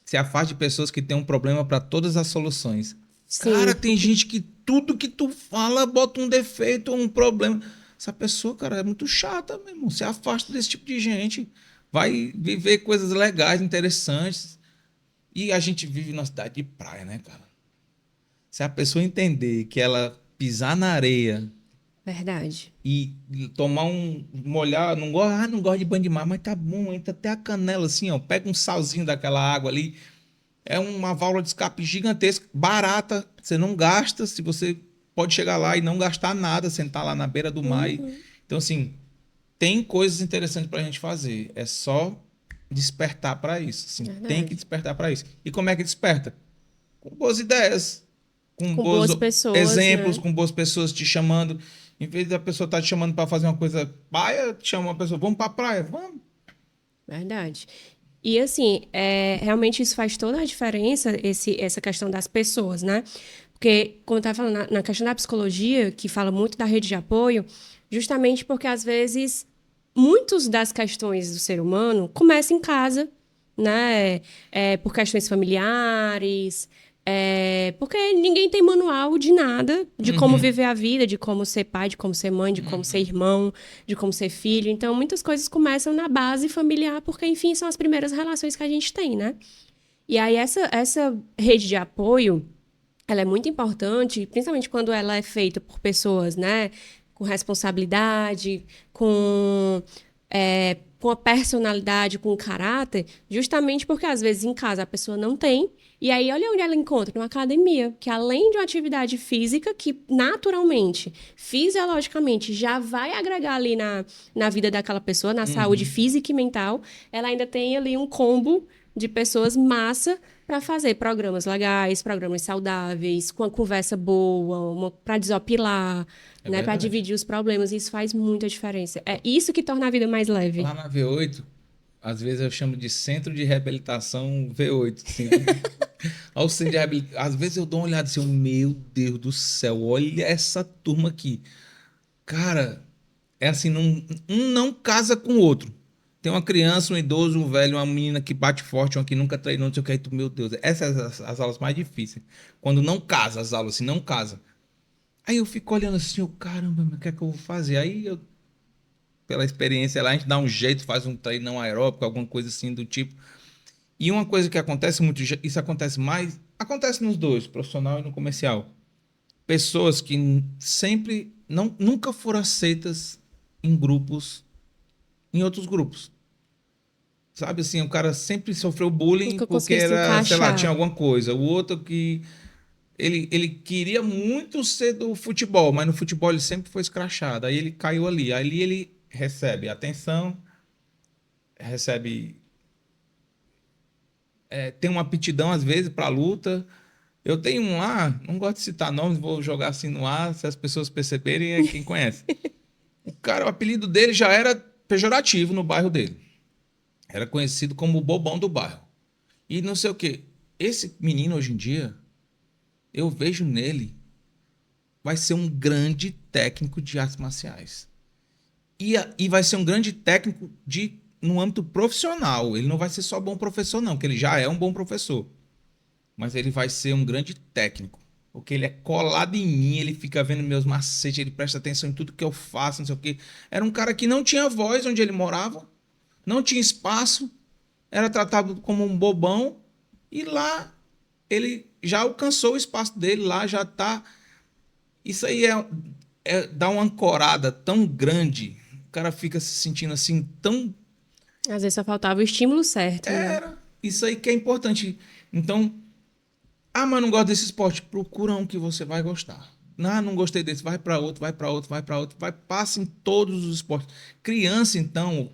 se afaste de pessoas que têm um problema para todas as soluções. Cara, Sim, tem gente que tudo que tu fala bota um defeito ou um problema. Essa pessoa, cara, é muito chata, meu irmão. Se afasta desse tipo de gente. Vai viver coisas legais, interessantes. E a gente vive numa cidade de praia, né, cara? Se a pessoa entender que ela pisar na areia verdade. e tomar molhar, não gosto de banho de mar, mas tá bom, entra até a canela assim, ó, pega um salzinho daquela água ali, é uma válvula de escape gigantesca, barata, você não gasta, se você pode chegar lá e não gastar nada, sentar lá na beira do mar. Uhum, Então, assim, tem coisas interessantes para a gente fazer, é só despertar para isso, assim, tem que verdade. despertar para isso. E como é que desperta? Com boas ideias, com Com bons boas pessoas, exemplos, né? com boas pessoas te chamando. Em vez da pessoa estar te chamando para fazer uma coisa paia, te chama uma pessoa, vamos para a praia, vamos. Verdade. E assim, realmente isso faz toda a diferença, essa questão das pessoas, né? Porque, como eu estava falando, na questão da psicologia, que fala muito da rede de apoio, justamente porque às vezes muitas das questões do ser humano começam em casa, né? Por questões familiares, porque ninguém tem manual de nada, de como Uhum. viver a vida, de como ser pai, de como ser mãe, de como ser irmão, de como ser filho. Então, muitas coisas começam na base familiar, porque, enfim, são as primeiras relações que a gente tem, né? E aí, essa rede de apoio, ela é muito importante, principalmente quando ela é feita por pessoas, né? Com responsabilidade, com a personalidade, com o caráter, justamente porque às vezes em casa a pessoa não tem. E aí, olha onde ela encontra, numa academia, que além de uma atividade física, que naturalmente, fisiologicamente, já vai agregar ali na vida daquela pessoa, na saúde Uhum. física e mental, ela ainda tem ali um combo de pessoas massa para fazer programas legais, programas saudáveis, com a conversa boa, para desopilar, É né, para verdade. dividir os problemas. Isso faz muita diferença. É isso que torna a vida mais leve. Lá na V8, às vezes eu chamo de centro de reabilitação V8, assim. Ao centro de reabilitação, às vezes eu dou uma olhada assim, meu Deus do céu, olha essa turma aqui. Cara, é assim, um não casa com o outro. Tem uma criança, um idoso, um velho, uma menina que bate forte, uma que nunca treinou, não sei o que, aí tu, meu Deus, essas são as aulas mais difíceis. Quando não casa as aulas, assim, não casa. Aí eu fico olhando assim, caramba, mas o que é que eu vou fazer? Aí eu, pela experiência lá, a gente dá um jeito, faz um treino não aeróbico, alguma coisa assim do tipo. E uma coisa que acontece muito, isso acontece mais, acontece nos dois, profissional e no comercial. Pessoas que sempre, não, nunca foram aceitas em grupos, em outros grupos. Sabe assim, o cara sempre sofreu bullying Nunca porque consegui se era, sei lá, tinha encaixar. alguma coisa. O outro que ele queria muito ser do futebol, mas no futebol ele sempre foi escrachado. Aí ele caiu ali. Ali ele recebe atenção, recebe tem uma aptidão às vezes para luta. Eu tenho um lá, não gosto de citar nomes, vou jogar assim no ar, se as pessoas perceberem, é quem conhece. O cara, o apelido dele já era pejorativo no bairro dele. Era conhecido como o bobão do bairro. E não sei o quê. Esse menino hoje em dia, eu vejo nele, vai ser um grande técnico de artes marciais. E vai ser um grande técnico no âmbito profissional. Ele não vai ser só bom professor, não, porque ele já é um bom professor. Mas ele vai ser um grande técnico. Porque ele é colado em mim, ele fica vendo meus macetes, ele presta atenção em tudo que eu faço, não sei o quê. Era um cara que não tinha voz onde ele morava, não tinha espaço, era tratado como um bobão, e lá ele já alcançou o espaço dele, lá já tá. Isso aí dá uma ancorada tão grande, o cara fica se sentindo assim tão. Às vezes só faltava o estímulo certo, né? Isso aí que é importante. Então, mas não gosto desse esporte. Procura um que você vai gostar. Não gostei desse. Vai para outro, vai para outro, vai para outro. Passa em todos os esportes. Criança, então,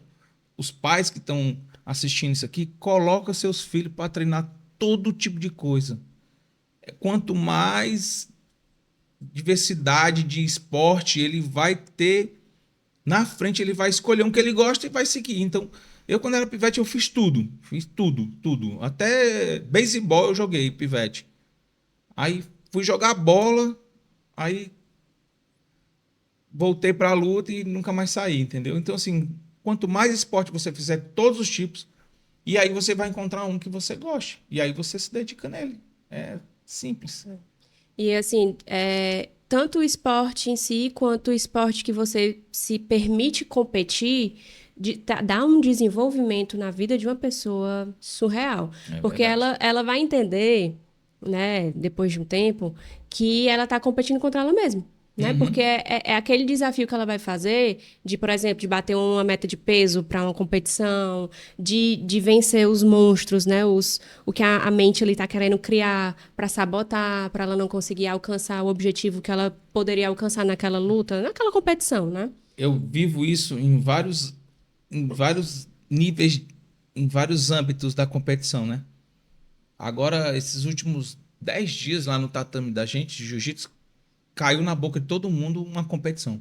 os pais que estão assistindo isso aqui, coloca seus filhos para treinar todo tipo de coisa. Quanto mais diversidade de esporte ele vai ter na frente, ele vai escolher um que ele gosta e vai seguir. Então, eu quando era pivete, eu fiz tudo. Fiz tudo, tudo. Até beisebol eu joguei, pivete. Aí fui jogar bola, aí voltei para a luta e nunca mais saí, entendeu? Então, assim, quanto mais esporte você fizer, todos os tipos, e aí você vai encontrar um que você goste. E aí você se dedica nele. É simples. E assim, tanto o esporte em si, quanto o esporte que você se permite competir, dá um desenvolvimento na vida de uma pessoa surreal. Porque ela vai entender, né, depois de um tempo, que ela está competindo contra ela mesma. Né? Porque é aquele desafio que ela vai fazer de, por exemplo, de bater uma meta de peso para uma competição, de vencer os monstros, né? O que a mente ali está querendo criar para sabotar, para ela não conseguir alcançar o objetivo que ela poderia alcançar naquela luta, naquela competição, né? Eu vivo isso em vários níveis, em vários âmbitos da competição, né? Agora, esses últimos 10 dias lá no tatame da gente, de jiu-jitsu, caiu na boca de todo mundo uma competição.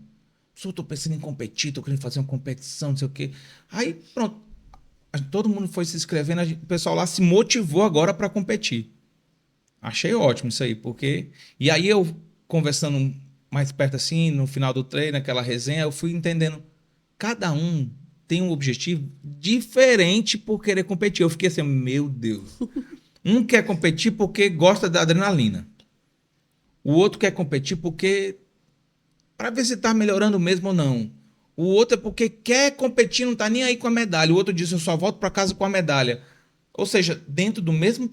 Só tô pensando em competir, tô querendo fazer uma competição, não sei o quê. Aí, pronto. Todo mundo foi se inscrevendo, o pessoal lá se motivou agora para competir. Achei ótimo isso aí, porque. E aí eu, conversando mais perto assim, no final do treino, naquela resenha, eu fui entendendo. Cada um tem um objetivo diferente por querer competir. Eu fiquei assim, meu Deus. Um quer competir porque gosta da adrenalina. O outro quer competir porque para ver se está melhorando mesmo ou não. O outro é porque quer competir, não está nem aí com a medalha. O outro diz, eu só volto para casa com a medalha. Ou seja, dentro do mesmo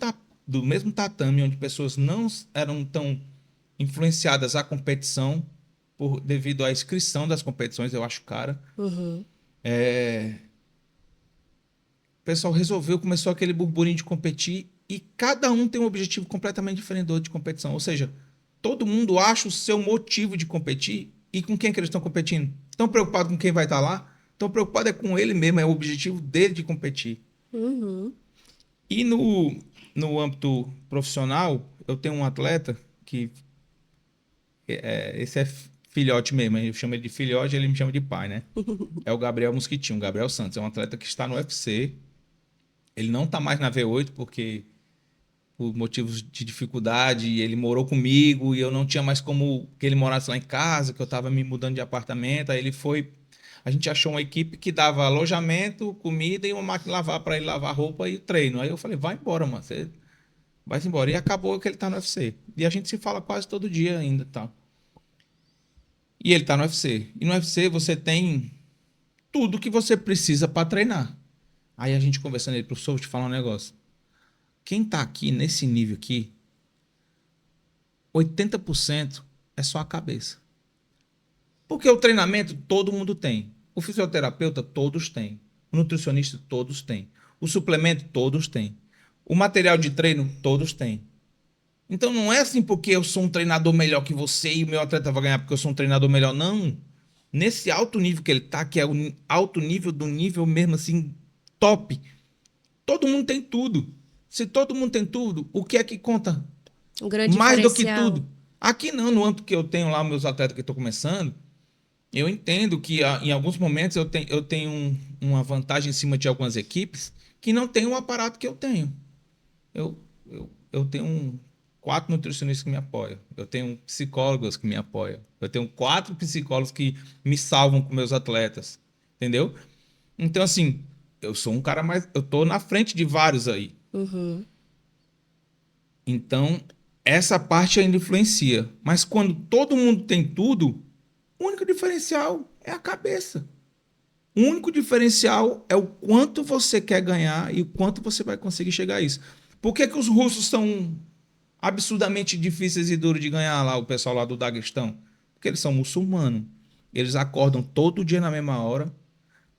tatame, onde pessoas não eram tão influenciadas à competição, devido à inscrição das competições, eu acho cara. Uhum. O pessoal resolveu, começou aquele burburinho de competir e cada um tem um objetivo completamente diferente do outro de competição. Ou seja, todo mundo acha o seu motivo de competir e com quem que eles estão competindo. Estão preocupados com quem vai estar lá? Estão preocupados com ele mesmo, é o objetivo dele de competir. Uhum. E no âmbito profissional, eu tenho um atleta que esse é filhote mesmo, eu chamo ele de filhote, ele me chama de pai, né? É o Gabriel Mosquitinho, Gabriel Santos. É um atleta que está no UFC. Ele não está mais na V8 porque por motivos de dificuldade, ele morou comigo e eu não tinha mais como que ele morasse lá em casa, que eu estava me mudando de apartamento. Aí ele foi, a gente achou uma equipe que dava alojamento, comida e uma máquina de lavar para ele lavar roupa e treino. Aí eu falei, vai embora, mano, você vai embora. E acabou que ele tá no UFC. E a gente se fala quase todo dia ainda, tal. E ele tá no UFC. E no UFC você tem tudo que você precisa para treinar. Aí a gente conversando, ele, professor, vou te falar um negócio. Quem tá aqui nesse nível aqui, 80% é só a cabeça. Porque o treinamento todo mundo tem. O fisioterapeuta todos têm. O nutricionista todos têm. O suplemento todos têm. O material de treino todos têm. Então não é assim porque eu sou um treinador melhor que você e o meu atleta vai ganhar porque eu sou um treinador melhor, não. Nesse alto nível que ele tá, que é o alto nível do nível mesmo assim, top, todo mundo tem tudo. Se todo mundo tem tudo, o que é que conta? Um grande Mais do que diferencial. tudo. Aqui não, no âmbito que eu tenho lá, meus atletas que estão começando, eu entendo que em alguns momentos eu tenho uma vantagem em cima de algumas equipes que não tem o aparato que eu tenho. Eu tenho 4 nutricionistas que me apoiam. Eu tenho psicólogos que me apoiam. Eu tenho 4 psicólogos que me salvam com meus atletas. Entendeu? Então, assim, eu sou um cara mais... Eu tô na frente de vários aí. Uhum. Então, essa parte ainda influencia. Mas quando todo mundo tem tudo, o único diferencial é a cabeça. O único diferencial é o quanto você quer ganhar e o quanto você vai conseguir chegar a isso. Por que que os russos são absurdamente difíceis e duros de ganhar lá, o pessoal lá do Daguestão? Porque eles são muçulmanos. Eles acordam todo dia na mesma hora,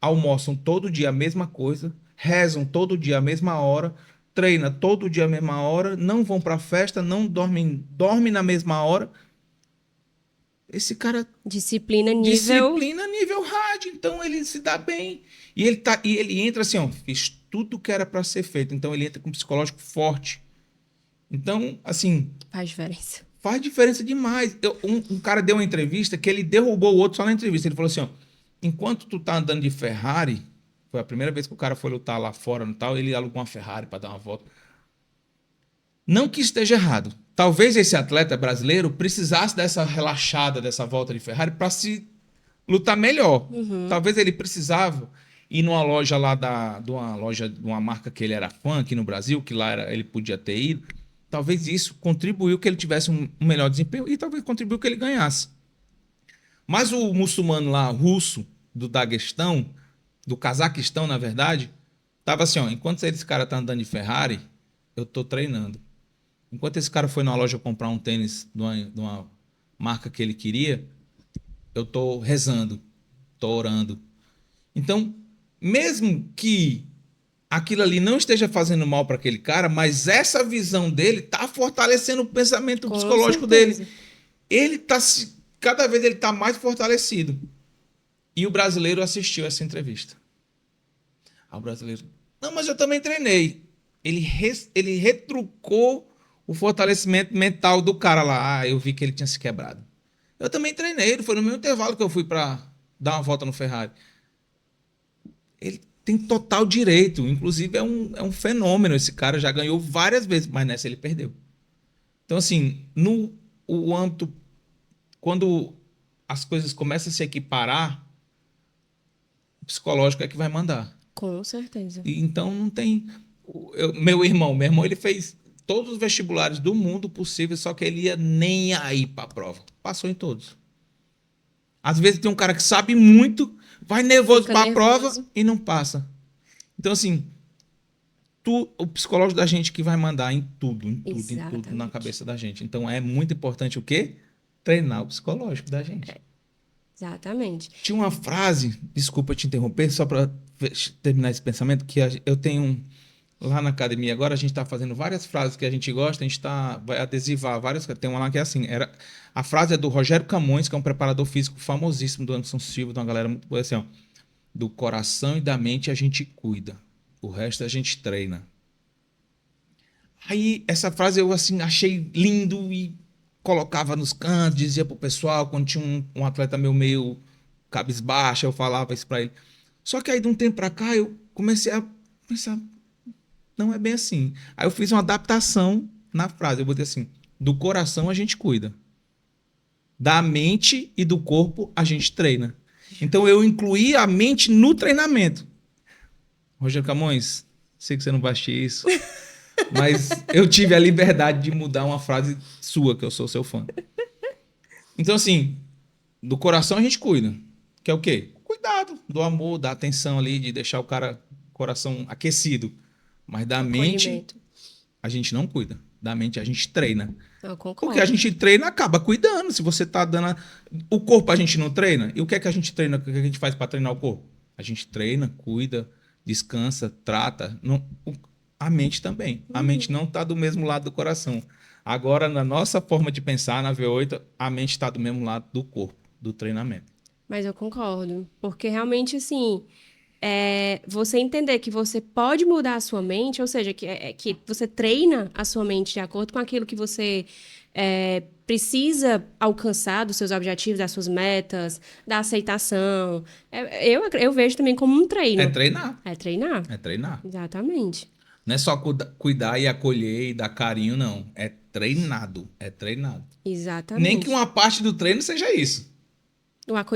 almoçam todo dia a mesma coisa, rezam todo dia a mesma hora, treinam todo dia a mesma hora, não vão para festa, não dormem na mesma hora. Esse cara Disciplina nível... disciplina nível hard, então ele se dá bem. E ele entra assim, ó, fiz tudo que era para ser feito, então ele entra com um psicológico forte. Então, assim, Faz diferença. faz diferença demais. Um cara deu uma entrevista que ele derrubou o outro só na entrevista. Ele falou assim, ó, enquanto tu tá andando de Ferrari, foi a primeira vez que o cara foi lutar lá fora no tal, ele alugou uma Ferrari para dar uma volta. Não que esteja errado. Talvez esse atleta brasileiro precisasse dessa relaxada, dessa volta de Ferrari para se lutar melhor. Talvez ele precisava ir numa loja lá de uma marca que ele era fã aqui no Brasil, que lá ele podia ter ido. Talvez isso contribuiu que ele tivesse um melhor desempenho e talvez contribuiu que ele ganhasse. Mas o muçulmano lá, russo, do Daguestão, do Cazaquistão, na verdade, tava assim, ó, enquanto esse cara tá andando de Ferrari, eu tô treinando. Enquanto esse cara foi na loja comprar um tênis de uma marca que ele queria, eu tô rezando, tô orando. Então, mesmo que aquilo ali não esteja fazendo mal para aquele cara, mas essa visão dele tá fortalecendo o pensamento Com psicológico certeza. dele. Ele tá cada vez ele tá mais fortalecido. E o brasileiro assistiu essa entrevista. O brasileiro, não, mas eu também treinei. Ele retrucou o fortalecimento mental do cara lá. Ah, eu vi que ele tinha se quebrado. Eu também treinei, foi no mesmo intervalo que eu fui para dar uma volta no Ferrari. Ele tem total direito, inclusive é um fenômeno. Esse cara já ganhou várias vezes, mas nessa ele perdeu. Então, assim, no o âmbito, quando as coisas começam a se equiparar, o psicológico é que vai mandar. Com certeza. E, então não tem. Meu irmão, ele fez todos os vestibulares do mundo possível, só que ele ia nem aí para a prova. Passou em todos. Às vezes tem um cara que sabe muito, vai nervoso para a prova e não passa. Então, assim, o psicológico da gente que vai mandar em tudo na cabeça da gente. Então, é muito importante o quê? Treinar o psicológico da gente. Exatamente. Tinha uma frase, desculpa te interromper, só para terminar esse pensamento, que eu tenho lá na academia. Agora a gente está fazendo várias frases que a gente gosta, a gente vai adesivar várias. Tem uma lá que é assim, a frase é do Rogério Camões, que é um preparador físico famosíssimo do Anderson Silva, de uma galera muito boa, assim, ó, do coração e da mente a gente cuida, o resto a gente treina. Aí essa frase eu assim achei lindo e colocava nos cantos, dizia pro pessoal, quando tinha um atleta meio cabisbaixo, eu falava isso para ele. Só que aí de um tempo para cá eu comecei a pensar, não é bem assim. Aí eu fiz uma adaptação na frase, eu botei assim, do coração a gente cuida, da mente e do corpo a gente treina. Então eu incluí a mente no treinamento. Rogério Camões, sei que você não vai assistir isso, mas eu tive a liberdade de mudar uma frase sua, que eu sou seu fã. Então, assim, do coração a gente cuida. Que é o quê? Cuidado, do amor, da atenção ali, de deixar o coração aquecido. Mas da mente, a gente não cuida. Da mente, a gente treina. Eu concordo. Porque a gente treina, acaba cuidando. Se você tá dando... O corpo a gente não treina. E o que é que a gente treina? O que é que a gente faz para treinar o corpo? A gente treina, cuida, descansa, trata. A mente também. A mente não está do mesmo lado do coração. Agora, na nossa forma de pensar, na V8, a mente está do mesmo lado do corpo, do treinamento. Mas eu concordo. Porque realmente, assim, você entender que você pode mudar a sua mente, ou seja, que você treina a sua mente de acordo com aquilo que você precisa alcançar dos seus objetivos, das suas metas, da aceitação. Eu vejo também como um treino. É treinar. É treinar. É treinar. Exatamente. Não é só cuidar e acolher e dar carinho, não. É treinado. É treinado. Nem que Exatamente. uma parte do treino seja isso.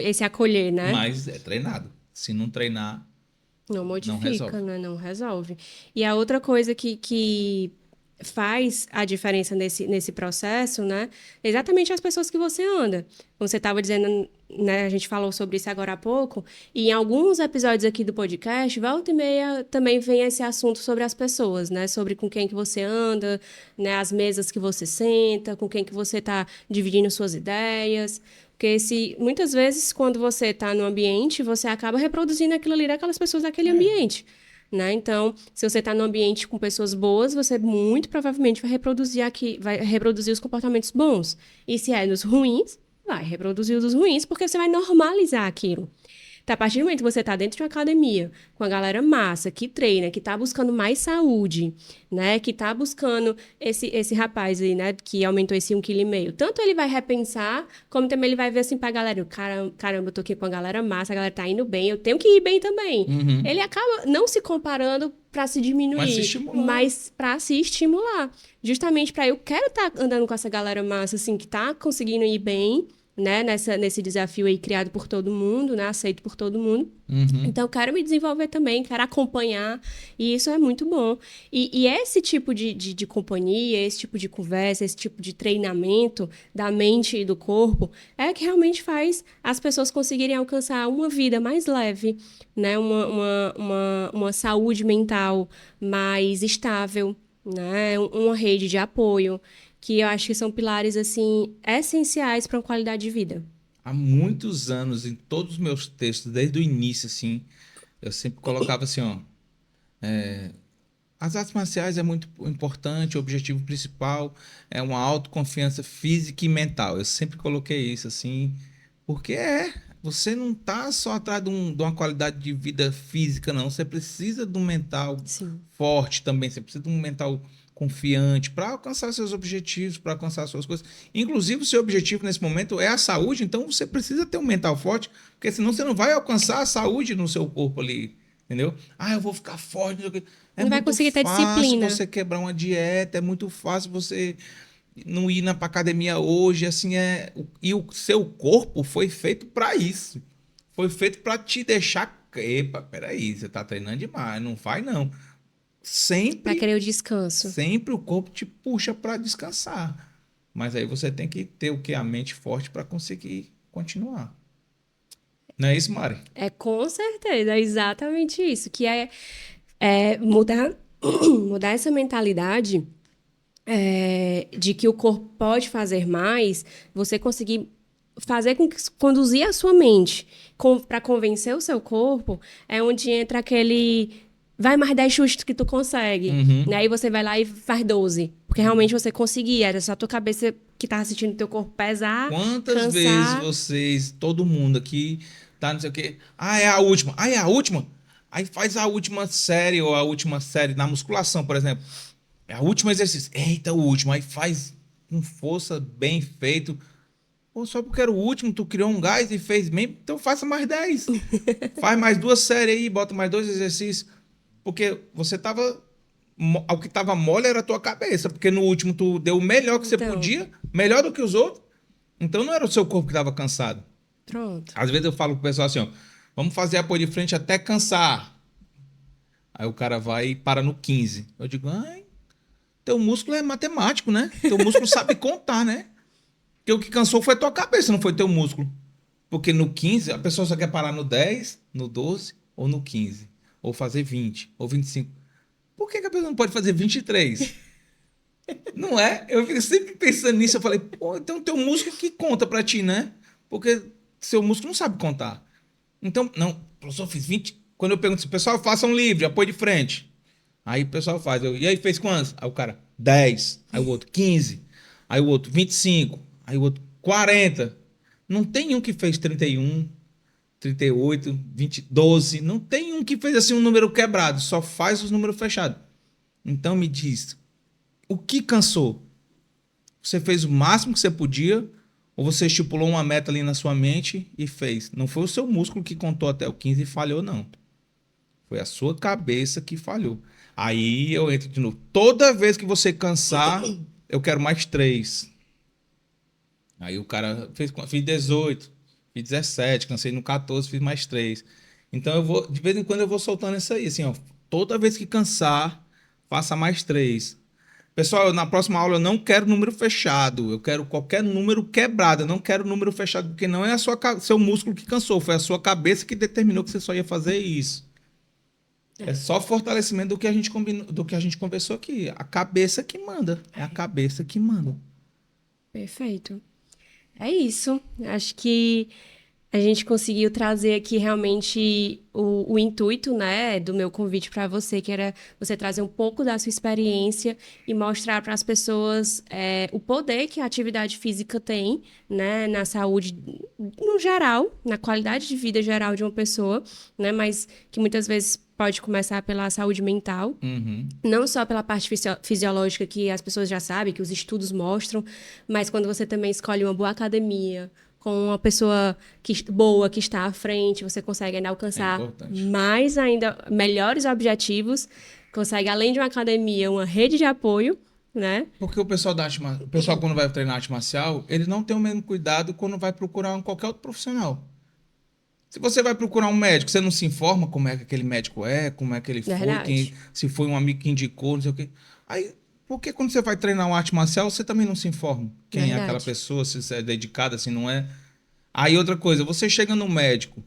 Esse acolher, né? Mas é treinado. Se não treinar, Não não modifica, resolve. né? Não resolve. E a outra coisa que faz a diferença nesse processo, né? É exatamente as pessoas que você anda. Como você estava dizendo, né? A gente falou sobre isso agora há pouco. E em alguns episódios aqui do podcast, volta e meia também vem esse assunto sobre as pessoas, né? Sobre com quem que você anda, né? As mesas que você senta, com quem que você está dividindo suas ideias. Porque muitas vezes, quando você está no ambiente, você acaba reproduzindo aquilo ali daquelas pessoas daquele ambiente. Né? Então, se você está num ambiente com pessoas boas, você muito provavelmente vai reproduzir os comportamentos bons. E se é nos ruins, vai reproduzir os dos ruins, porque você vai normalizar aquilo. Então, a partir do momento que você está dentro de uma academia, com a galera massa, que treina, que está buscando mais saúde, né? Que está buscando esse rapaz aí, né? Que aumentou esse 1,5 kg. Tanto ele vai repensar, como também ele vai ver assim pra galera, caramba, eu tô aqui com a galera massa, a galera tá indo bem, eu tenho que ir bem também. Uhum. Ele acaba não se comparando para se Mas se diminuir, estimular. mas para se estimular. Justamente para eu quero estar andando com essa galera massa, assim, que tá conseguindo ir bem, né, nesse desafio aí criado por todo mundo, né, aceito por todo mundo. Uhum. Então, eu quero me desenvolver também, quero acompanhar, e isso é muito bom. E esse tipo de companhia, esse tipo de conversa, esse tipo de treinamento da mente e do corpo é que realmente faz as pessoas conseguirem alcançar uma vida mais leve, né, uma saúde mental mais estável, né, uma rede de apoio, que eu acho que são pilares, assim, essenciais para uma qualidade de vida. Há muitos anos, em todos os meus textos, desde o início, assim, eu sempre colocava assim, ó. As artes marciais é muito importante, o objetivo principal é uma autoconfiança física e mental. Eu sempre coloquei isso assim, porque você não tá só atrás de uma qualidade de vida física, não. Você precisa de um mental Sim. forte também, você precisa de um mental confiante para alcançar seus objetivos, para alcançar suas coisas. Inclusive, o seu objetivo nesse momento é a saúde, então você precisa ter um mental forte, porque senão você não vai alcançar a saúde no seu corpo ali. Entendeu? Ah, eu vou ficar forte. Não sei o quê. É Não vai muito conseguir ter fácil disciplina. você quebrar uma dieta, é muito fácil você não ir pra academia hoje, assim e o seu corpo foi feito para isso. Foi feito para te deixar, epa, peraí, você tá treinando demais, não vai não. Vai Sempre, querer o descanso. sempre o corpo te puxa para descansar. Mas aí você tem que ter o que a mente forte para conseguir continuar. Não é isso, Mari? É com certeza, é exatamente isso. Que é mudar, mudar essa mentalidade de que o corpo pode fazer mais, você conseguir fazer com que conduzir a sua mente para convencer o seu corpo, é onde entra aquele vai mais 10 chutes que tu consegue. Uhum. Né? Aí você vai lá e faz 12. Porque realmente você conseguia, era só a tua cabeça que tava sentindo o teu corpo pesar, Quantas vezes cansar. vocês, todo mundo aqui, tá não sei o quê, ah, é a última, ah, é a última? Aí faz a última série ou a última série na musculação, por exemplo. É o último exercício. Eita, o último. Aí faz com força, bem feito. Pô, só porque era o último, tu criou um gás e fez bem, então faça mais 10. Faz mais 2 séries aí, bota mais 2 exercícios. Porque você tava. O que tava mole era a tua cabeça. Porque no último tu deu o melhor que você Então, podia, melhor do que os outros. Então não era o seu corpo que tava cansado. pronto. Às vezes eu falo pro pessoal assim, ó, vamos fazer apoio de frente até cansar. Aí o cara vai e para no 15. Eu digo, ai, teu músculo é matemático, né? Teu músculo sabe contar, né? Porque o que cansou foi tua cabeça, não foi teu músculo. Porque no 15, a pessoa só quer parar no 10, no 12 ou no 15. Ou fazer 20, ou 25. Por que a pessoa não pode fazer 23? Não é? Eu fico sempre pensando nisso. Eu falei, pô, então teu músculo que conta pra ti, né? Porque seu músculo não sabe contar. Então, não, professor, eu fiz 20. Quando eu pergunto, pessoal, façam livre, apoio de frente. Aí o pessoal faz. E aí, fez quantos? Aí o cara, 10. Aí o outro, 15. Aí o outro, 25. Aí o outro, 40. Não tem um que fez 31, 38, 20, 12. Não tem um que fez assim um número quebrado. Só faz os números fechados. Então me diz, o que cansou? Você fez o máximo que você podia ou você estipulou uma meta ali na sua mente e fez? Não foi o seu músculo que contou até o 15 e falhou, não. Foi a sua cabeça que falhou. Aí eu entro de novo. Toda vez que você cansar, eu quero mais 3. Aí o cara fiz 18, fiz 17, cansei no 14, fiz mais 3. Então eu vou, de vez em quando eu vou soltando isso aí, assim, ó. Toda vez que cansar, faça mais 3. Pessoal, na próxima aula eu não quero número fechado, eu quero qualquer número quebrado, eu não quero número fechado, porque não é seu músculo que cansou, foi a sua cabeça que determinou que você só ia fazer isso. É só fortalecimento do que a gente combinou, do que a gente conversou aqui. A cabeça que manda, é a cabeça que manda. Perfeito. É isso. Acho que a gente conseguiu trazer aqui realmente o intuito, né, do meu convite para você, que era você trazer um pouco da sua experiência e mostrar para as pessoas o poder que a atividade física tem, né, na saúde no geral, na qualidade de vida geral de uma pessoa, né, mas que muitas vezes pode começar pela saúde mental. Uhum. Não só pela parte fisiológica que as pessoas já sabem, que os estudos mostram, mas quando você também escolhe uma boa academia, com uma pessoa boa que está à frente, você consegue ainda É alcançar importante. mais ainda, melhores objetivos, consegue, além de uma academia, uma rede de apoio, né? Porque o pessoal o pessoal quando vai treinar arte marcial, ele não tem o mesmo cuidado quando vai procurar qualquer outro profissional. Se você vai procurar um médico, você não se informa como é que aquele médico é, como é que ele foi, Verdade. se foi um amigo que indicou, não sei o quê. Aí, por que quando você vai treinar uma arte marcial, você também não se informa quem é aquela Verdade. pessoa, se é dedicada, se não é? Aí outra coisa, você chega no médico,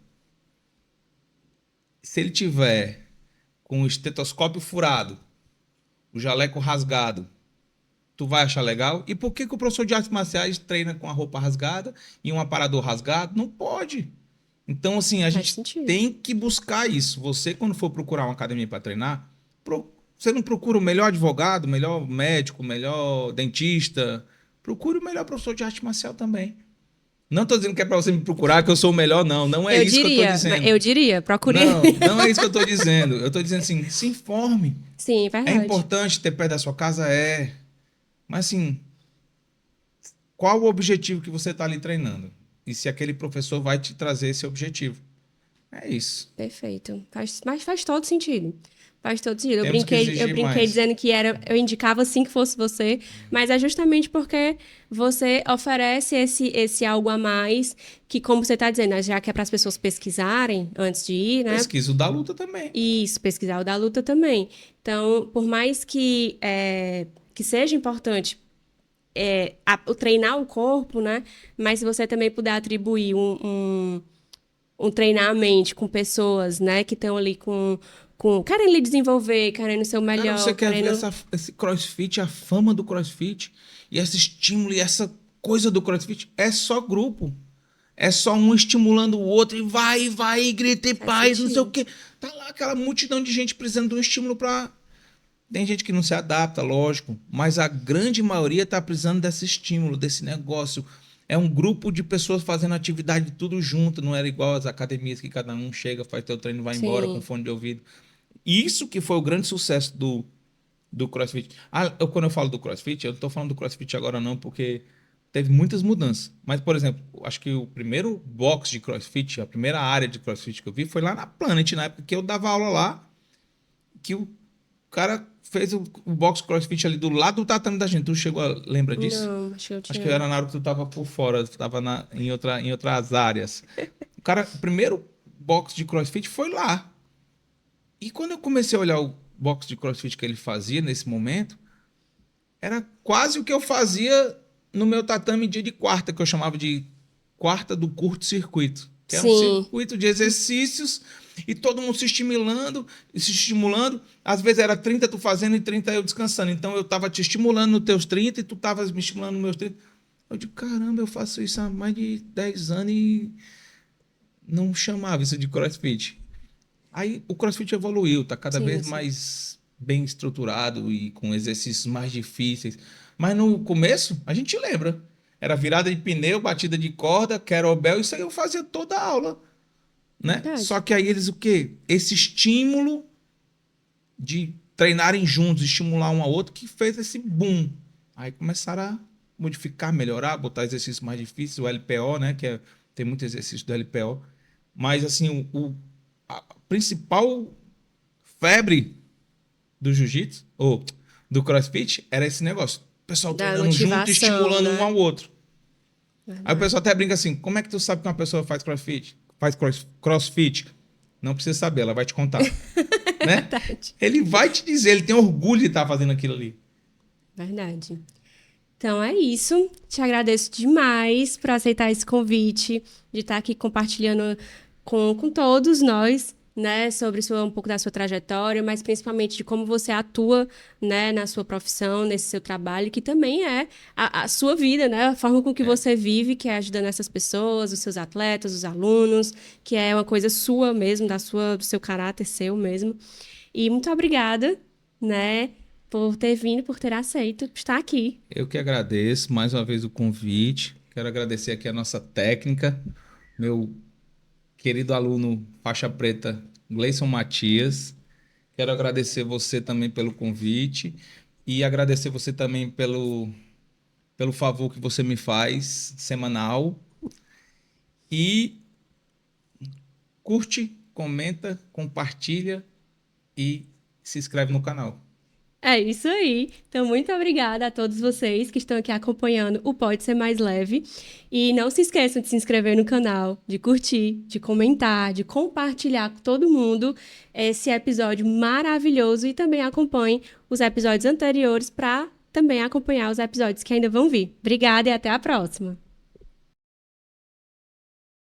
se ele tiver com o estetoscópio furado, o jaleco rasgado, tu vai achar legal? E por que que o professor de artes marciais treina com a roupa rasgada e um aparador rasgado? Não pode. Então, assim, a Faz gente sentido. tem que buscar isso. Você, quando for procurar uma academia para treinar, você não procura o melhor advogado, o melhor médico, o melhor dentista. Procure o melhor professor de arte marcial também. Não estou dizendo que é para você me procurar, que eu sou o melhor, não. Não é isso que eu estou dizendo. Eu diria, procure. Não, não é isso que eu estou dizendo. Eu estou dizendo assim, se informe. Sim, É verdade. importante ter perto da sua casa? É. Mas assim, qual o objetivo que você está ali treinando? E se aquele professor vai te trazer esse objetivo? É isso. Perfeito. Mas faz todo sentido. Faz todo sentido. Temos que Eu exigir brinquei mais. dizendo que era, eu indicava sim que fosse você, mas é justamente porque você oferece esse algo a mais, que como você está dizendo, né, já que é para as pessoas pesquisarem antes de ir, né? Pesquisa o da luta também. Isso, pesquisar o da luta também. Então, por mais que seja importante o treinar o corpo, né? Mas se você também puder atribuir um treinar a mente com pessoas, né, que estão ali querem lhe desenvolver, querendo ser o Cara, você melhor, quer ver querendo. esse CrossFit, a fama do CrossFit, e esse estímulo, e essa coisa do CrossFit, é só grupo. É só um estimulando o outro, e vai, e grita e Faz paz, não sei o sentido. quê. Tá lá aquela multidão de gente precisando de um estímulo para. Tem gente que não se adapta, lógico, mas a grande maioria está precisando desse estímulo, desse negócio. É um grupo de pessoas fazendo atividade tudo junto, não era igual às academias que cada um chega, faz teu treino, vai embora com Sim, fone de ouvido. Isso que foi o grande sucesso do CrossFit. Quando eu falo do CrossFit, eu não estou falando do CrossFit agora não, porque teve muitas mudanças. Mas, por exemplo, acho que o primeiro box de CrossFit, a primeira área de CrossFit que eu vi foi lá na Planet, na época que eu dava aula lá, que o cara fez o box CrossFit ali do lado do tatame da gente. Tu chegou a lembra disso? não, acho que eu Acho que tinha. era na hora que tu tava por fora, tu tava em outras áreas. O primeiro box de CrossFit foi lá. E quando eu comecei a olhar o box de CrossFit que ele fazia nesse momento, era quase o que eu fazia no meu tatame dia de quarta, que eu chamava de quarta do curto-circuito, que é um Sim, circuito de exercícios e todo mundo se estimulando. Às vezes era 30 tu fazendo e 30 eu descansando. Então eu estava te estimulando nos teus 30 e tu estavas me estimulando nos meus 30. Eu digo, caramba, eu faço isso há mais de 10 anos e não chamava isso de CrossFit. Aí o CrossFit evoluiu, tá cada sim, vez sim. mais bem estruturado e com exercícios mais difíceis. Mas no começo, a gente lembra. Era virada de pneu, batida de corda, kettlebell, isso aí eu fazia toda a aula, né? Verdade. Só que aí eles o quê? Esse estímulo de treinarem juntos, estimular um ao outro, que fez esse boom. Aí começaram a modificar, melhorar, botar exercícios mais difíceis, o LPO, né? Tem muito exercício do LPO. Mas assim, a principal febre do jiu-jitsu, ou do crossfit, era esse negócio. O pessoal Da treinando junto, motivação, estimulando né? um ao outro. Verdade. Aí o pessoal até brinca assim, como é que tu sabe que uma pessoa faz crossfit? Faz crossfit? Não precisa saber, ela vai te contar. Né? Verdade. Ele vai te dizer, ele tem orgulho de estar fazendo aquilo ali. Verdade. Então é isso. Te agradeço demais por aceitar esse convite, de estar aqui compartilhando com todos nós, né, sobre um pouco da sua trajetória, mas principalmente de como você atua, né, na sua profissão, nesse seu trabalho, que também é a sua vida, né, a forma com que você vive, que é ajudando essas pessoas, os seus atletas, os alunos, que é uma coisa sua mesmo, do seu caráter seu mesmo. E muito obrigada, né, por ter vindo, por ter aceito estar aqui. Eu que agradeço mais uma vez o convite. Quero agradecer aqui a nossa técnica, meu querido aluno faixa preta, Gleison Matias. Quero agradecer você também pelo convite e agradecer você também pelo favor que você me faz semanal. E curte, comenta, compartilha e se inscreve no canal. É isso aí. Então, muito obrigada a todos vocês que estão aqui acompanhando o Pode Ser Mais Leve. E não se esqueçam de se inscrever no canal, de curtir, de comentar, de compartilhar com todo mundo esse episódio maravilhoso e também acompanhem os episódios anteriores para também acompanhar os episódios que ainda vão vir. Obrigada e até a próxima.